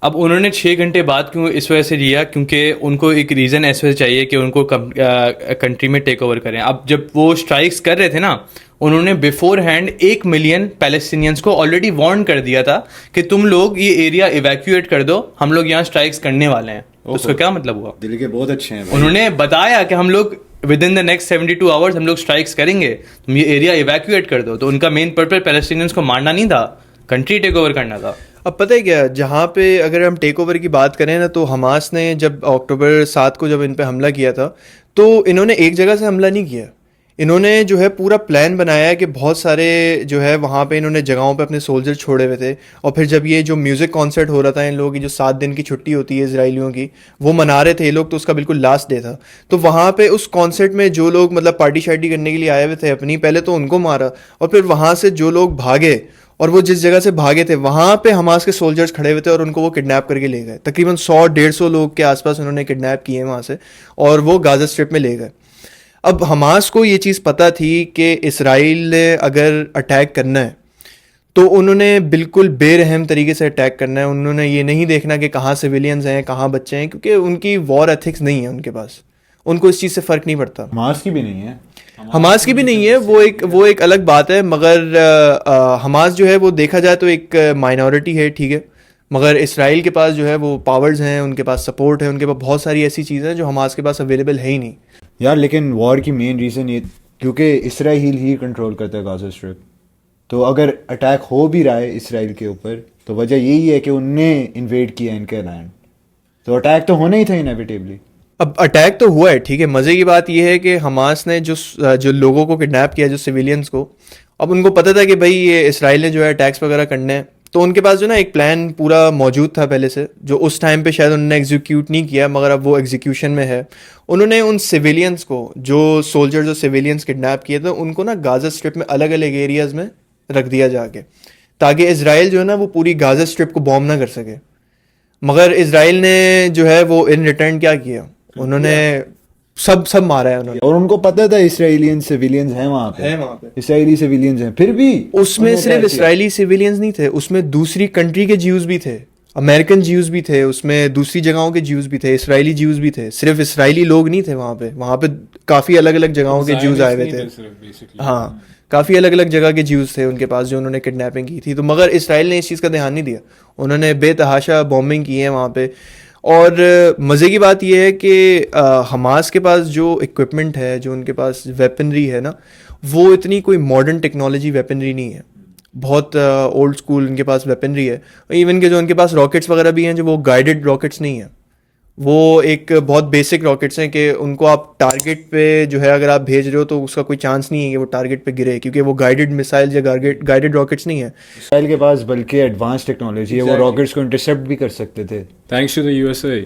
S4: اب انہوں نے 6 گھنٹے بعد کیوں اس وجہ سے لیا, کیونکہ ان کو ایک ریزن اس وجہ چاہیے کہ ان کو کنٹری میں ٹیک اوور کریں. اب جب وہ اسٹرائکس کر رہے تھے نا, انہوں نے بیفور ہینڈ 1 ملین پیلسٹینینس کو آلریڈی وارن کر دیا تھا کہ تم لوگ یہ ایریا ایویکویٹ کر دو, ہم لوگ یہاں اسٹرائکس کرنے والے ہیں. اس کا کیا مطلب ہوا؟
S3: دل کے بہت اچھے ہیں.
S4: انہوں نے بتایا کہ ہم لوگ with in the next 72 hours ہم لوگ اسٹرائکس کریں گے, تم یہ ایریا ایویکویٹ کر دو. تو ان کا مین پرپز پیلسٹینینس کو مارنا نہیں تھا, کنٹری ٹیک اوور کرنا تھا.
S1: اب پتہ ہے کیا, جہاں پہ اگر ہم ٹیک اوور کی بات کریں نا, تو حماس نے جب اکتوبر 7 کو جب ان پہ حملہ کیا تھا, تو انہوں نے ایک جگہ سے حملہ نہیں کیا, انہوں نے جو ہے پورا پلان بنایا کہ بہت سارے جو ہے وہاں پہ انہوں نے جگہوں پہ اپنے سولجر چھوڑے ہوئے تھے, اور پھر جب یہ جو میوزک کانسرٹ ہو رہا تھا ان لوگوں کی جو 7 دن کی چھٹی ہوتی ہے اسرائیلیوں کی, وہ منا رہے تھے یہ لوگ, تو اس کا بالکل لاسٹ ڈے تھا. تو وہاں پہ اس کانسرٹ میں جو لوگ مطلب پارٹی شارٹی کرنے کے لیے آئے ہوئے تھے اپنی, پہلے تو ان کو مارا, اور پھر وہاں سے جو لوگ بھاگے, اور وہ جس جگہ سے بھاگے تھے وہاں پہ حماس کے سولجرز کھڑے ہوئے تھے, اور ان کو وہ کڈنیپ کر کے لے گئے. تقریباً 100-150 لوگ کے آس پاس انہوں نے کڈنیپ کیے وہاں سے, اور وہ غازہ اسٹرپ میں لے گئے. اب حماس کو یہ چیز پتہ تھی کہ اسرائیل نے اگر اٹیک کرنا ہے تو انہوں نے بالکل بے رحم طریقے سے اٹیک کرنا ہے. انہوں نے یہ نہیں دیکھنا کہ کہاں سویلینز ہیں کہاں بچے ہیں, کیونکہ ان کی وار ایتھکس نہیں ہے ان کے پاس, ان کو اس چیز سے فرق نہیں پڑتا.
S3: حماس کی بھی نہیں ہے,
S1: حماس کی بھی نہیں ہے, وہ ایک الگ بات ہے. مگر حماس جو ہے وہ دیکھا جائے تو ایک مائنورٹی ہے, ٹھیک ہے, مگر اسرائیل کے پاس جو ہے وہ پاورز ہیں, ان کے پاس سپورٹ ہے, ان کے پاس بہت ساری ایسی چیزیں ہیں جو حماس کے پاس اویلیبل ہے ہی نہیں.
S3: یار لیکن وار کی مین ریزن یہ کیونکہ اسرائیل ہی کنٹرول کرتا ہے غازہ اسٹرپ, تو اگر اٹیک ہو بھی رہا ہے اسرائیل کے اوپر تو وجہ یہی ہے کہ ان نے انویڈ کیا ان کے لینڈ, تو اٹیک تو ہونا ہی تھا انیویٹیبلی.
S1: اب اٹیک تو ہوا ہے ٹھیک ہے, مزے کی بات یہ ہے کہ حماس نے جو لوگوں کو کڈنیپ کیا, جو سویلینز کو, اب ان کو پتہ تھا کہ بھائی یہ اسرائیل نے جو ہے اٹیکس وغیرہ کرنے ہیں, تو ان کے پاس جو نا ایک پلان پورا موجود تھا پہلے سے, جو اس ٹائم پہ شاید انہوں نے ایگزیکیوٹ نہیں کیا مگر اب وہ ایگزیکیوشن میں ہے. انہوں نے ان سویلینز کو, جو سولجرز اور سویلینز کڈنیپ کیے تھے, ان کو نا غازہ اسٹرپ میں الگ الگ ایریاز میں رکھ دیا جا کے, تاکہ اسرائیل جو ہے نا وہ پوری غازہ اسٹرپ کو بوم نہ کر سکے. مگر اسرائیل نے جو ہے وہ ان ریٹرن کیا کیا, انہوں نے سب مارا ہے انہوں نے.
S3: اور ان کو پتہ تھا اسرائیلین سویلینز ہیں وہاں پہ, اسرائیلی سویلینز ہیں, پھر بھی
S1: اس میں صرف اسرائیلی سویلینز نہیں تھے, اس میں دوسری کنٹری کے جیوز بھی تھے, امریکن جیوز بھی تھے, اس میں دوسری جگہوں کے جیوز بھی تھے, اسرائیلی جیوز بھی تھے, صرف اسرائیلی لوگ نہیں تھے وہاں پہ کافی الگ الگ جگہوں کے جیوز آئے ہوئے تھے. ہاں کافی الگ الگ جگہ کے جیوز تھے ان کے پاس جو انہوں نے کڈنیپنگ کی تھی. تو مگر اسرائیل نے اس چیز کا دھیان نہیں دیا, انہوں نے بے تحاشا بومبنگ کی ہے وہاں پہ. اور مزے کی بات یہ ہے کہ حماس کے پاس جو اکوپمنٹ ہے, جو ان کے پاس ویپنری ہے نا, وہ اتنی کوئی ماڈرن ٹیکنالوجی ویپنری نہیں ہے, بہت اولڈ اسکول ان کے پاس ویپنری ہے. ایون کہ جو ان کے پاس راکٹس وغیرہ بھی ہیں, جو وہ گائیڈڈ راکٹس نہیں ہیں, وہ ایک بہت بیسک راکٹس ہیں کہ ان کو آپ ٹارگیٹ پہ جو ہے اگر آپ بھیج رہے ہو تو اس کا کوئی چانس نہیں ہے کہ وہ ٹارگیٹ پہ گرے, کیونکہ وہ گائیڈڈ میسائل یا گائیڈڈ راکٹس نہیں ہیں.
S3: اسرائیل کے پاس بلکہ ایڈوانس ٹیکنالوجی ہے, وہ راکٹس کو انٹرسیپٹ بھی کر سکتے تھے
S2: thanks to the U S A.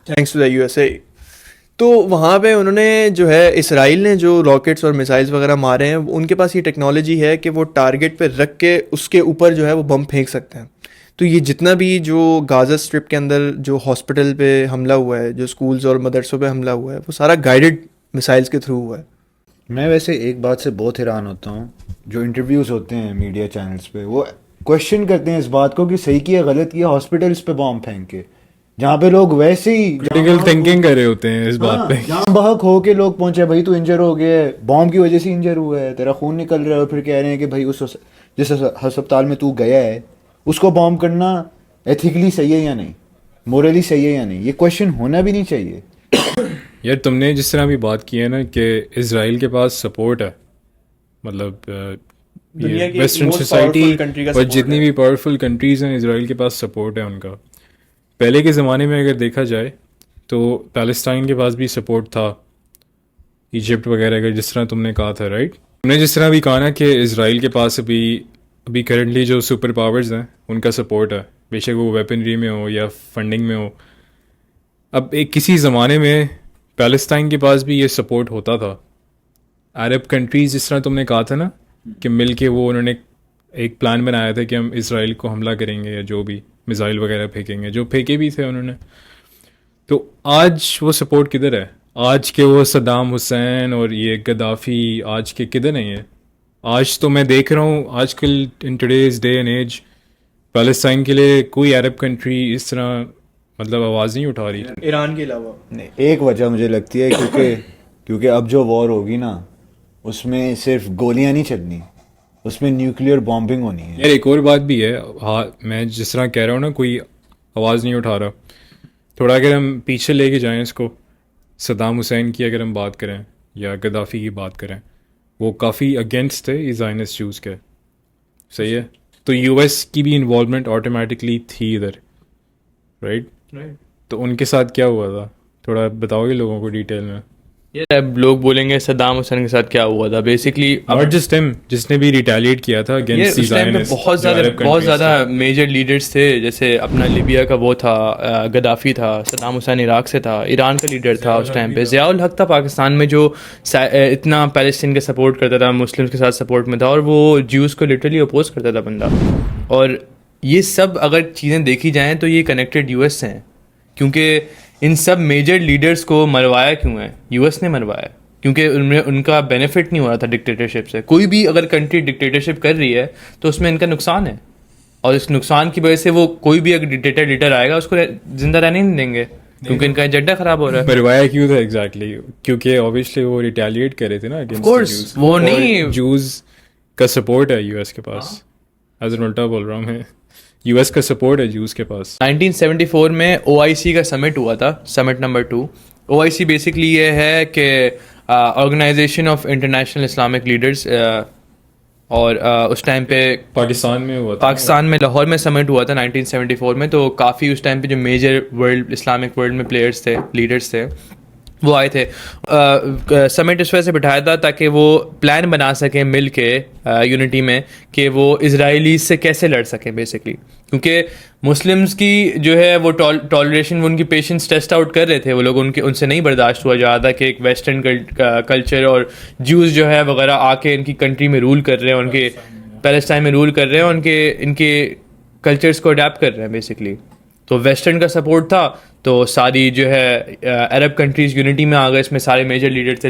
S1: Thanks to the U S A. تو وہاں پہ انہوں نے جو ہے اسرائیل نے جو راکٹس اور میسائلز وغیرہ مارے ہیں, ان کے پاس یہ ٹیکنالوجی ہے کہ وہ ٹارگیٹ پہ رکھ کے اس کے اوپر جو ہے وہ بم پھینک سکتے ہیں. تو یہ جتنا بھی جو غازہ اسٹرپ کے اندر جو ہاسپٹل پہ حملہ ہوا ہے, جو اسکولز اور مدرسوں پہ حملہ ہوا ہے, وہ سارا گائیڈڈ میسائلز کے تھرو ہوا ہے.
S3: میں ویسے ایک بات سے بہت حیران ہوتا ہوں, جو انٹرویوز ہوتے ہیں میڈیا چینلز پہ, وہ کوشچن کرتے ہیں اس بات کو کہ صحیح کیا غلط کیا ہاسپٹلس پہ بام پھینک کے, جہاں پہ لوگ ویسے ہی
S2: کریٹیکل تھنکنگ کر رہے ہوتے ہیں اس بات پہ.
S3: جہاں بحق ہو کے لوگ پہنچے, بھائی تو انجر ہو گیا ہے, بام کی وجہ سے انجر ہوا ہے, تیرا خون نکل رہا ہے, اور پھر کہہ رہے ہیں کہ بھائی اس جس ہسپتال میں تو گیا ہے اس کو بام کرنا ایتھیکلی صحیح ہے یا نہیں, مورلی صحیح ہے یا نہیں, یہ کوشچن ہونا بھی نہیں چاہیے.
S2: یار تم نے جس طرح بھی بات کی ہے نا کہ اسرائیل کے پاس سپورٹ ہے, مطلب ویسٹرن سوسائٹی اور جتنی بھی پاورفل کنٹریز ہیں, اسرائیل کے پاس سپورٹ ہے ان کا. پہلے کے زمانے میں اگر دیکھا جائے تو پیلسٹائن کے پاس بھی سپورٹ تھا, ایجپٹ وغیرہ کا, جس طرح تم نے کہا تھا, رائٹ. تم نے جس طرح بھی کہا نا کہ اسرائیل کے پاس ابھی کرنٹلی جو سپر پاورز ہیں ان کا سپورٹ ہے, بے شک وہ ویپنری میں ہو یا فنڈنگ میں ہو. اب ایک کسی زمانے میں پیلسٹائن کے پاس بھی یہ سپورٹ ہوتا تھا. عرب کنٹریز جس طرح تم نے کہا تھا نا کہ مل کے وہ انہوں نے ایک پلان بنایا تھا کہ ہم اسرائیل کو حملہ کریں گے یا جو بھی میزائل وغیرہ پھینکیں گے, جو پھینکے بھی تھے انہوں نے. تو آج وہ سپورٹ کدھر ہے؟ آج کے وہ صدام حسین اور یہ غدافی آج کے کدھر نہیں ہے؟ آج تو میں دیکھ رہا ہوں آج کل in today's day and age Palestine کے لیے کوئی عرب کنٹری اس طرح مطلب آواز نہیں اٹھا رہی.
S1: ایران کے علاوہ
S3: ایک وجہ مجھے لگتی ہے کیونکہ اب جو وار ہوگی نا, اس میں صرف گولیاں نہیں چلنی, اس میں نیوکلیئر بامبنگ ہونی ہے.
S2: یار ایک اور بات بھی ہے, ہاں میں جس طرح کہہ رہا ہوں نا کوئی آواز نہیں اٹھا رہا, تھوڑا اگر ہم پیچھے لے کے جائیں اس کو, صدام حسین کی اگر ہم بات کریں یا غدافی کی بات کریں, وہ کافی اگینسٹ تھے زائنسٹ جوز کے, صحیح ہے. تو یو ایس کی بھی انوالومنٹ آٹومیٹکلی تھی ادھر, رائٹ. تو ان کے ساتھ کیا ہوا تھا تھوڑا بتاؤ گے لوگوں کو ڈیٹیل میں؟
S4: یہ اب لوگ بولیں گے صدام حسین کے ساتھ کیا ہوا تھا, بیسکلی
S2: ناٹ جسٹ ہم, جس نے بھی ریٹیلیٹ کیا تھا اگینسٹ دی زائنسٹ.
S4: بہت زیادہ میجر لیڈرز تھے, جیسے اپنا لیبیا کا وہ تھا غدافی تھا, صدام حسین عراق سے تھا, ایران کا لیڈر تھا اس ٹائم پہ, ضیاء الحق تھا پاکستان میں جو اتنا پیلسٹین کا سپورٹ کرتا تھا, مسلمس کے ساتھ سپورٹ میں تھا, اور وہ جیوز کو لٹرلی اپوز کرتا تھا بندہ. اور یہ سب اگر چیزیں دیکھی جائیں تو یہ کنیکٹڈ یو ایس سے ہیں, کیونکہ ان سب میجر لیڈرز کو مروایا کیوں ہے؟ یو ایس نے مروایا, کیونکہ ان کا بینیفٹ نہیں ہو رہا تھا ڈکٹیٹرشپ سے. کوئی بھی اگر کنٹری ڈکٹیٹرشپ کر رہی ہے تو اس میں ان کا نقصان ہے, اور اس نقصان کی وجہ سے وہ کوئی بھی اگر ڈکٹیٹر لیڈر آئے گا اس کو زندہ رہنے نہیں دیں گے, کیونکہ ان کا ایجنڈا خراب ہو رہا ہے.
S2: مروایا کیوں تھا ایگزیکٹلی؟ کیونکہ obviously وہ ریٹیلیٹ کر رہے تھے نا اگینسٹ
S4: کورس, وہ نہیں
S2: جوز کا سپورٹ ہے یو ایس کے پاس. ایز این الٹا بول رہا ہوں میں, یو ایس کا سپورٹ ہے جوز کے پاس.
S4: 1974 میں OIC کا سمٹ ہوا تھا, سمٹ نمبر 2. OIC بیسکلی یہ ہے کہ organisation of international Islamic leaders, اور اس ٹائم پہ
S2: پاکستان میں ہوا تھا,
S4: پاکستان میں لاہور میں سمٹ ہوا تھا 1974 میں. تو کافی اس ٹائم پہ جو میجر ورلڈ اسلامک ورلڈ میں پلیئرس تھے, لیڈرس تھے, وہ آئے تھے. سمٹ اس وجہ سے بٹھایا تھا تاکہ وہ پلان بنا سکیں مل کے یونٹی میں کہ وہ اسرائیلیز سے کیسے لڑ سکیں بیسکلی, کیونکہ مسلمس کی جو ہے وہ ٹالریشن, وہ ان کی پیشنس ٹیسٹ آؤٹ کر رہے تھے وہ لوگ, ان سے نہیں برداشت ہوا جا رہا تھا کہ ایک ویسٹرن کلچر اور جوز جو ہے وغیرہ آ کے ان کی کنٹری میں رول کر رہے ہیں, ان کے پیلسٹائن میں رول کر رہے ہیں, ان کے کلچرس کو اڈیپٹ کر رہے ہیں بیسکلی. تو ویسٹرن کا سپورٹ تھا, تو ساری جو ہے عرب کنٹریز یونٹی میں آ گئے. اس میں سارے میجر لیڈر تھے.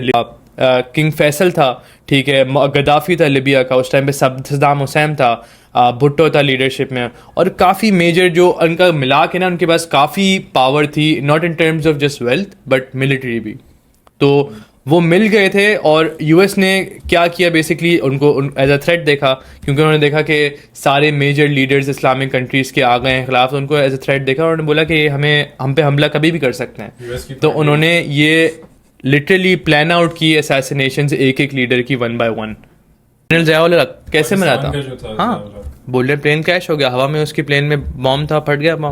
S4: کنگ فیصل تھا, ٹھیک ہے, گدافی تھا لیبیا کا, اس ٹائم پہ صدام حسین تھا, بھٹو تھا لیڈرشپ میں, اور کافی میجر جو ان کا ملا کے نا ان کے پاس کافی پاور تھی, not in terms of just wealth but military بھی. تو وہ مل گئے تھے, اور یو ایس نے کیا کیا بیسکلی ان کو ایز اے تھریٹ دیکھا, کیونکہ انہوں نے دیکھا کہ سارے میجر لیڈرز اسلامک کنٹریز کے آ گئے ہیں خلاف, تو ان کو ایز اے تھریٹ دیکھا, اور انہوں نے بولا کہ ہم پہ حملہ کبھی بھی کر سکتے ہیں. تو انہوں نے یہ لٹرلی پلان آؤٹ کی اسیسینیشنز ایک ایک لیڈر کی 1 by 1. جنرل ضیاء الحق کیسے مرا تھا, ہاں بولے پلین کریش ہو گیا ہوا میں, اس کی پلین میں بام تھا, پھٹ گیا بام.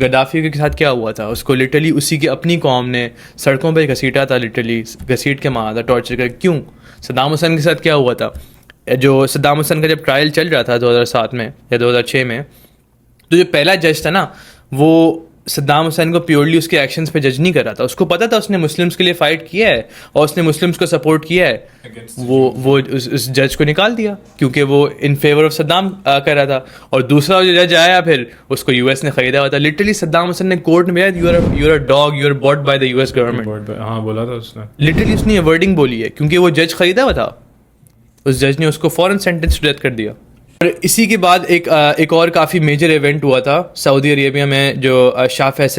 S4: گدافی کے ساتھ کیا ہوا تھا, اس کو لٹرلی اسی کی اپنی قوم نے سڑکوں پہ گھسیٹا تھا, لٹرلی گھسیٹ کے مارا تھا, ٹارچر کر. کیوں؟ صدام حسین کے ساتھ کیا ہوا تھا, جو صدام حسین کا جب ٹرائل چل رہا تھا 2007 میں یا 2006 میں, تو جو پہلا جج تھا نا وہ صدام حسین کو پیورلی اس کے ایکشنز پہ جج نہیں کر رہا تھا. اس کو پتا تھا اس نے مسلمس کے لیے فائٹ کیا ہے اور اس نے مسلمس کو سپورٹ کیا ہے, وہ اس جج کو نکال دیا کیونکہ وہ ان فیور آف صدام کر رہا تھا. اور دوسرا جو جج آیا پھر اس کو US نے خریدا ہوا تھا. لٹرلی صدام حسین نے کورٹ میں you are dog, you are bought by the US government,
S2: ہاں بولا تھا اس نے,
S4: لٹرلی اس نے یہ ورڈنگ بولی ہے, کیونکہ وہ جج خریدا ہوا تھا. اس جج نے اس کو فوراً سینٹینس ٹو ڈیتھ کر دیا. اور اسی کے بعد ایک اور کافی میجر ایونٹ ہوا تھا سعودی عربیہ میں, جو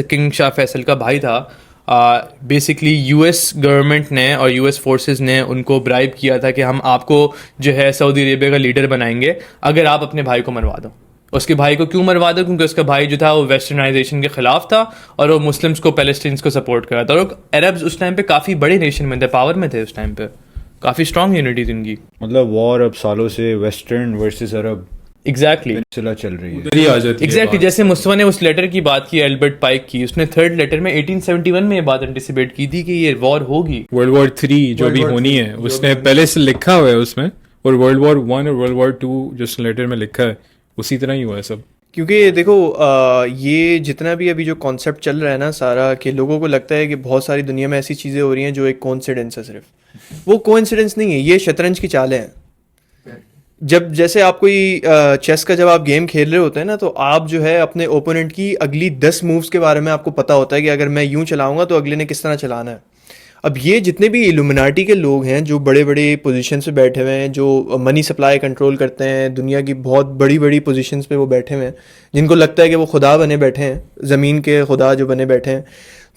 S4: کنگ شاہ فیصل کا بھائی تھا. بیسکلی US گورنمنٹ نے اور US فورسز نے ان کو برائب کیا تھا کہ ہم آپ کو جو ہے سعودی عربیہ کا لیڈر بنائیں گے اگر آپ اپنے بھائی کو مروا دو. اس کے بھائی کو کیوں مروا دو؟ کیونکہ اس کا بھائی جو تھا وہ ویسٹرنائزیشن کے خلاف تھا اور وہ مسلمس کو, پیلسٹینس کو سپورٹ کر رہا تھا. اور عربز اس ٹائم پہ کافی بڑے نیشن میں تھے, پاور میں تھے اس ٹائم پہ, کافی اسٹرانگ یونٹی تھی ان کی.
S3: مطلب وار اب سالوں سے ویسٹرن ورسز عرب
S4: ایگزیکٹلی
S3: چل رہی ہے.
S2: ادھر ہی آ جاتی ہے
S4: ایگزیکٹلی. جیسے مصطفیٰ نے اس لیٹر کی بات کی, البرٹ پائک کی, اس نے 3rd لیٹر میں 1871 میں یہ بات انٹیسپیٹ کی تھی کہ یہ وار ہوگی,
S2: World War 3 جو بھی ہونی ہے اس نے پہلے سے لکھا ہوا ہے اس میں, اور World War 1 اور World War 2 جو اس لیٹر میں لکھا ہے اسی طرح ہی ہوا ہے سب.
S1: کیونکہ دیکھو یہ جتنا بھی ابھی جو کانسیپٹ چل رہا ہے نا سارا, کہ لوگوں کو لگتا ہے کہ بہت ساری دنیا میں ایسی چیزیں ہو رہی ہیں جو ایک کوانسیڈنس ہے, صرف وہ کوانسیڈنس نہیں ہے, یہ شطرنج کی چالیں ہیں. جب جیسے آپ کوئی چیس کا جب آپ گیم کھیل رہے ہوتے ہیں نا, تو آپ جو ہے اپنے اوپوننٹ کی اگلی 10 مووز کے بارے میں آپ کو پتا ہوتا ہے کہ اگر میں یوں چلاؤں گا تو اگلے نے کس طرح چلانا ہے. اب یہ جتنے بھی ایلومیناٹی کے لوگ ہیں جو بڑے بڑے پوزیشنس پہ بیٹھے ہوئے ہیں, جو منی سپلائی کنٹرول کرتے ہیں, دنیا کی بہت بڑی بڑی پوزیشنس پہ وہ بیٹھے ہوئے ہیں, جن کو لگتا ہے کہ وہ خدا بنے بیٹھے ہیں, زمین کے خدا جو بنے بیٹھے ہیں,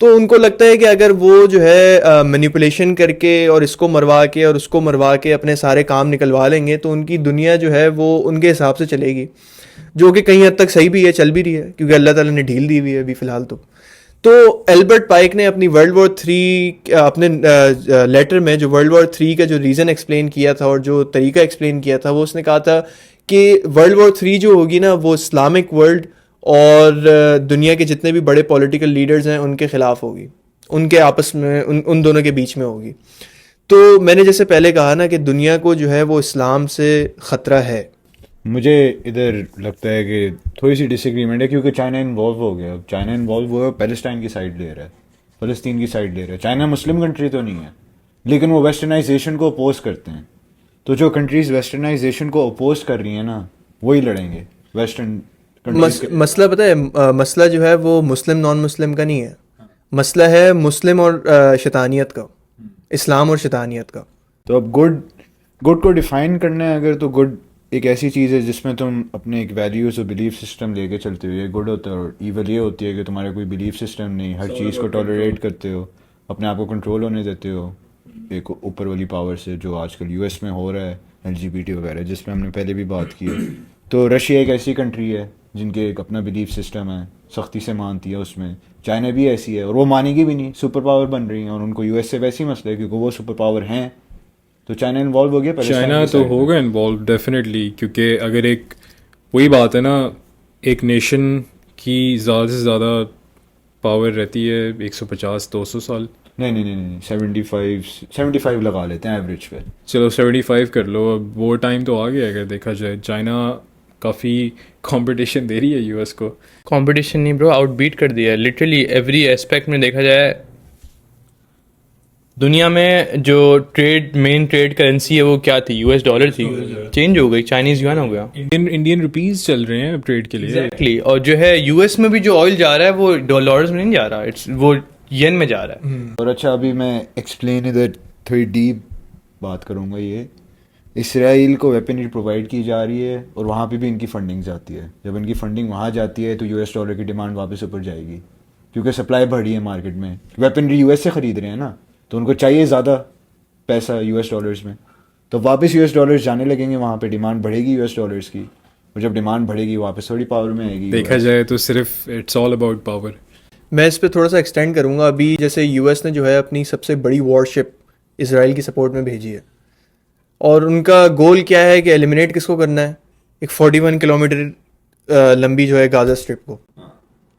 S1: تو ان کو لگتا ہے کہ اگر وہ جو ہے مینیپولیشن کر کے اور اس کو مروا کے اور اس کو مروا کے اپنے سارے کام نکلوا لیں گے تو ان کی دنیا جو ہے وہ ان کے حساب سے چلے گی, جو کہ کہیں حد تک صحیح بھی ہے, چل بھی رہی ہے, کیونکہ اللہ تعالیٰ نے ڈھیل دی ہوئی ہے ابھی فی الحال. تو البرٹ پائک نے اپنی World War 3 اپنے لیٹر میں جو World War 3 کا جو ریزن ایکسپلین کیا تھا اور جو طریقہ ایکسپلین کیا تھا, وہ اس نے کہا تھا کہ World War 3 جو ہوگی نا وہ اسلامک ورلڈ اور دنیا کے جتنے بھی بڑے پولیٹیکل لیڈرز ہیں ان کے خلاف ہوگی, ان کے آپس میں ان دونوں کے بیچ میں ہوگی. تو میں نے جیسے پہلے کہا نا کہ دنیا کو جو ہے وہ اسلام سے خطرہ ہے.
S3: مجھے ادھر لگتا ہے کہ تھوڑی سی ڈس ایگریمنٹ ہے, کیونکہ چائنا انوالو ہو گیا. اب چائنا انوالو ہوا ہے, پیلسٹائن کی سائڈ لے رہا ہے, فلسطین کی سائڈ لے رہا ہے. چائنا مسلم کنٹری تو نہیں ہے, لیکن وہ ویسٹرنائزیشن کو اپوز کرتے ہیں. تو جو کنٹریز ویسٹرنائزیشن کو اپوز کر رہی ہیں نا, وہی لڑیں گے ویسٹرن.
S1: مسئلہ پتہ ہے, مسئلہ جو ہے وہ مسلم نان مسلم کا نہیں ہے, مسئلہ ہے مسلم اور شیطانیت کا, اسلام اور شیطانیت کا.
S3: تو اب گڈ کو ڈیفائن کرنا ہے اگر, تو گڈ ایک ایسی چیز ہے جس میں تم اپنے ایک ویلیوز اور بلیف سسٹم لے کے چلتے ہو, یہ گڈ ہوتا ہے. اور ایول یہ ہوتی ہے کہ تمہارا کوئی بلیف سسٹم نہیں, ہر چیز کو ٹالریٹ کرتے ہو, اپنے آپ کو کنٹرول ہونے دیتے ہو ایک اوپر والی پاور سے, جو آج کل US میں ہو رہا ہے, LGBT وغیرہ, جس میں ہم نے پہلے بھی بات کی ہے. تو رشیا ایک ایسی کنٹری ہے جن کے ایک اپنا بلیف سسٹم ہے, سختی سے مانتی ہے اس میں. چائنا بھی ایسی ہے اور وہ مانے گی بھی نہیں, سپر پاور بن رہی ہیں, اور ان کو یو ایس سے ویسے ہی مسئلہ ہے کیونکہ وہ سپر پاور ہیں. تو چائنا انوالو ہو گیا,
S2: چائنا تو ہوگا انوالو ڈیفینیٹلی, کیونکہ اگر ایک وہی بات ہے نا, ایک نیشن کی زیادہ سے زیادہ پاور رہتی ہے 150-200 سال.
S3: نہیں 75 لگا لیتے ہیں ایوریج پہ.
S2: چلو 75 کر لو. اب وہ ٹائم تو آ گیا اگر دیکھا جائے. چائنا کافی کمپٹیشن دے رہی ہے یو ایس کو.
S4: کمپٹیشن نہیں برو, آؤٹ بیٹ کر دیا ہے لٹرلی ایوری ایسپیکٹ میں. دیکھا جائے دنیا میں جو مین ٹریڈ کرنسی ہے وہ کیا تھی, یو ایس ڈالر تھی, چینج ہو گئی, چائنیز یوان ہو گیا.
S2: انڈین روپیز چل رہے ہیں اب ٹریڈ کے لیے.
S4: ایگزیکٹلی. اور جو ہے یو ایس میں بھی جو آئل جا رہا ہے وہ ڈالرز میں نہیں جا رہا, وہ ین میں جا رہا ہے.
S3: اور اچھا ابھی میں ایکسپلین ادھر تھوڑی ڈیپ بات کروں گا. یہ اسرائیل کو ویپنری پرووائڈ کی جا رہی ہے اور وہاں پہ بھی ان کی فنڈنگ جاتی ہے. جب ان کی فنڈنگ وہاں جاتی ہے تو یو ایس ڈالر کی ڈیمانڈ واپس اوپر جائے گی, کیونکہ سپلائی بڑھی ہے مارکیٹ میں. ویپنری یو ایس سے خرید رہے ہیں نا, تو ان کو چاہیے زیادہ پیسہ یو ایس ڈالرز میں, تو واپس یو ایس ڈالرز جانے لگیں گے وہاں پہ, ڈیمانڈ بڑھے گی یو ایس ڈالرز کی, اور جب ڈیمانڈ بڑھے گی واپس تھوڑی پاور میں آئے گی.
S2: دیکھا جائے تو صرف اٹس آل اباؤٹ پاور.
S1: میں اس پہ تھوڑا سا ایکسٹینڈ کروں گا. ابھی جیسے یو ایس نے جو ہے اپنی سب سے بڑی وار شپ اسرائیل کی سپورٹ میں بھیجی ہے, اور ان کا گول کیا ہے کہ ایلیمنیٹ کس کو کرنا ہے, ایک 41 کلومیٹر لمبی جو ہے غازہ اسٹرپ کو,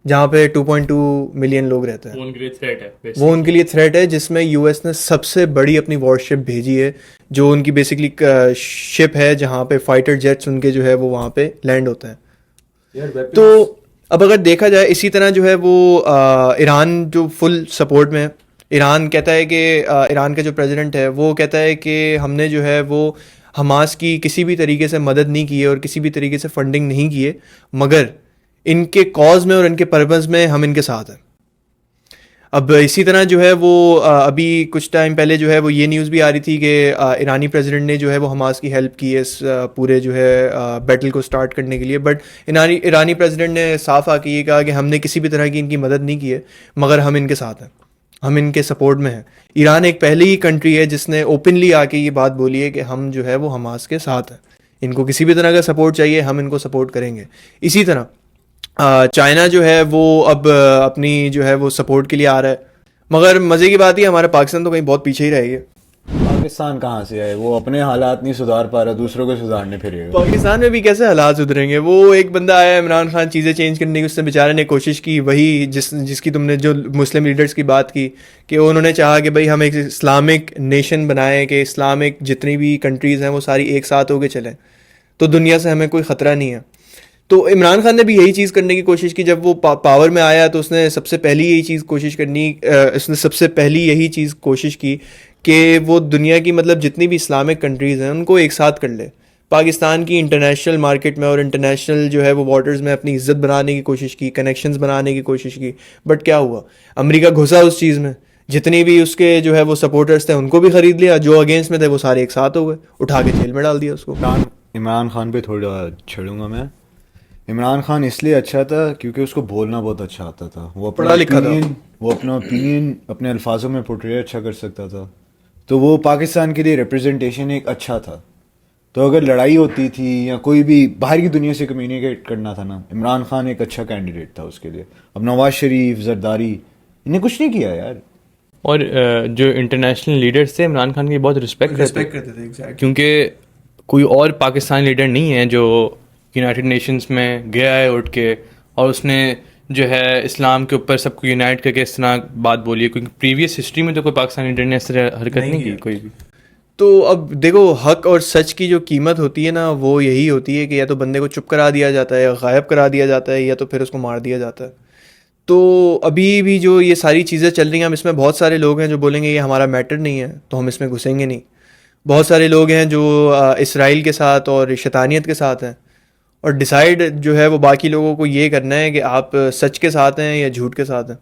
S1: جہاں پہ 2.2 ملین لوگ رہتے ہیں. وہ ان کے لیے تھریٹ ہے, جس میں یو ایس نے سب سے بڑی اپنی وار شپ بھیجی ہے, جو ان کی بیسکلی شپ ہے جہاں پہ فائٹر جیٹس ان کے جو ہے وہ وہاں پہ لینڈ ہوتے ہیں. تو اب اگر دیکھا جائے اسی طرح جو ہے وہ ایران جو فل سپورٹ میں, ایران کہتا ہے کہ ایران کا جو پریزیڈنٹ ہے وہ کہتا ہے کہ ہم نے جو ہے وہ حماس کی کسی بھی طریقے سے مدد نہیں کی ہے اور کسی بھی طریقے سے فنڈنگ نہیں کی ہے, مگر ان کے کاز میں اور ان کے پرپز میں ہم ان کے ساتھ ہیں. اب اسی طرح جو ہے وہ ابھی کچھ ٹائم پہلے جو ہے وہ یہ نیوز بھی آ رہی تھی کہ ایرانی پریزیڈنٹ نے جو ہے وہ حماس کی ہیلپ کی ہے اس پورے جو ہے بیٹل کو سٹارٹ کرنے کے لیے. بٹ ایرانی پریزیڈنٹ نے صاف آ کے یہ کہا کہ ہم نے کسی بھی طرح کی ان کی مدد نہیں کی ہے, مگر ہم ان کے ساتھ ہیں, ہم ان کے سپورٹ میں ہیں. ایران ایک پہلی ہی کنٹری ہے جس نے اوپنلی آ کے یہ بات بولی ہے کہ ہم جو ہے وہ حماس کے ساتھ ہیں, ان کو کسی بھی طرح کا سپورٹ چاہیے, ہم ان کو سپورٹ کریں گے. اسی طرح چائنا جو ہے وہ اب اپنی جو ہے وہ سپورٹ کے لیے آ رہا ہے, مگر مزے کی بات یہ ہمارا پاکستان تو کہیں بہت پیچھے ہی رہ گیا.
S3: پاکستان کہاں سے ہے, وہ اپنے حالات نہیں سدھار پا رہا, دوسروں کو سدھارنے پھرے گا.
S1: پاکستان میں بھی کیسے حالات سدھریں گے؟ وہ ایک بندہ آیا عمران خان, چیزیں چینج کرنے کی اس نے بیچارے نے کوشش کی, وہی جس کی تم نے جو مسلم لیڈرز کی بات کی کہ انہوں نے چاہا کہ بھائی ہم ایک اسلامک نیشن بنائیں, کہ اسلامک جتنی بھی کنٹریز ہیں وہ ساری ایک ساتھ ہو کے چلیں, تو دنیا سے ہمیں کوئی خطرہ نہیں ہے. تو عمران خان نے بھی یہی چیز کرنے کی کوشش کی. جب وہ پاور میں آیا تو اس نے سب سے پہلی یہی چیز کوشش کی کہ وہ دنیا کی مطلب جتنی بھی اسلامک کنٹریز ہیں ان کو ایک ساتھ کر لے. پاکستان کی انٹرنیشنل مارکیٹ میں اور انٹرنیشنل جو ہے وہ واٹرز میں اپنی عزت بنانے کی کوشش کی, کنیکشنز بنانے کی کوشش کی. بٹ کیا ہوا, امریکہ گھسا اس چیز میں, جتنی بھی اس کے جو ہے وہ سپورٹرز تھے ان کو بھی خرید لیا, جو اگینسٹ میں تھے وہ سارے ایک ساتھ ہو گئے, اٹھا کے جیل میں ڈال دیا اس کو.
S3: عمران خان پہ تھوڑا چھڑوں گا میں. عمران خان اس لیے اچھا تھا کیونکہ اس کو بولنا بہت اچھا آتا تھا, وہ
S1: پڑھا لکھا تھا,
S3: وہ اپنا اوپینین اپنے الفاظوں میں پورٹری اچھا کر سکتا تھا, تو وہ پاکستان کے لیے ریپرزنٹیشن ایک اچھا تھا. تو اگر لڑائی ہوتی تھی یا کوئی بھی باہر کی دنیا سے کمیونیکیٹ کرنا تھا نا, عمران خان ایک اچھا کینڈیڈیٹ تھا اس کے لیے. اب نواز شریف, زرداری, انہیں کچھ نہیں کیا یار.
S4: اور جو انٹرنیشنل لیڈرز تھے عمران خان کی بہت رسپیکٹ کرتے تھے, کیونکہ کوئی اور پاکستانی لیڈر نہیں ہے جو یونائٹڈ نیشنز میں گیا ہے اٹھ کے اور اس نے جو ہے اسلام کے اوپر سب کو یونائٹ کر کے اس طرح بات بولی ہے, کیونکہ پریویس ہسٹری میں تو کوئی پاکستانی لیڈر نے اس طرح حرکت نہیں کی کوئی بھی.
S1: تو اب دیکھو حق اور سچ کی جو قیمت ہوتی ہے نا وہ یہی ہوتی ہے کہ یا تو بندے کو چپ کرا دیا جاتا ہے, یا غائب کرا دیا جاتا ہے, یا تو پھر اس کو مار دیا جاتا ہے. تو ابھی بھی جو یہ ساری چیزیں چل رہی ہیں, ہم اس میں بہت سارے لوگ ہیں جو بولیں گے یہ ہمارا میٹر نہیں ہے تو ہم اس میں گھسیں گے نہیں. بہت سارے لوگ ہیں جو اسرائیل کے ساتھ اور شیطانیت کے ساتھ ہیں, اور ڈیسائیڈ جو ہے وہ باقی لوگوں کو یہ کرنا ہے کہ آپ سچ کے ساتھ ہیں یا جھوٹ کے ساتھ ہیں.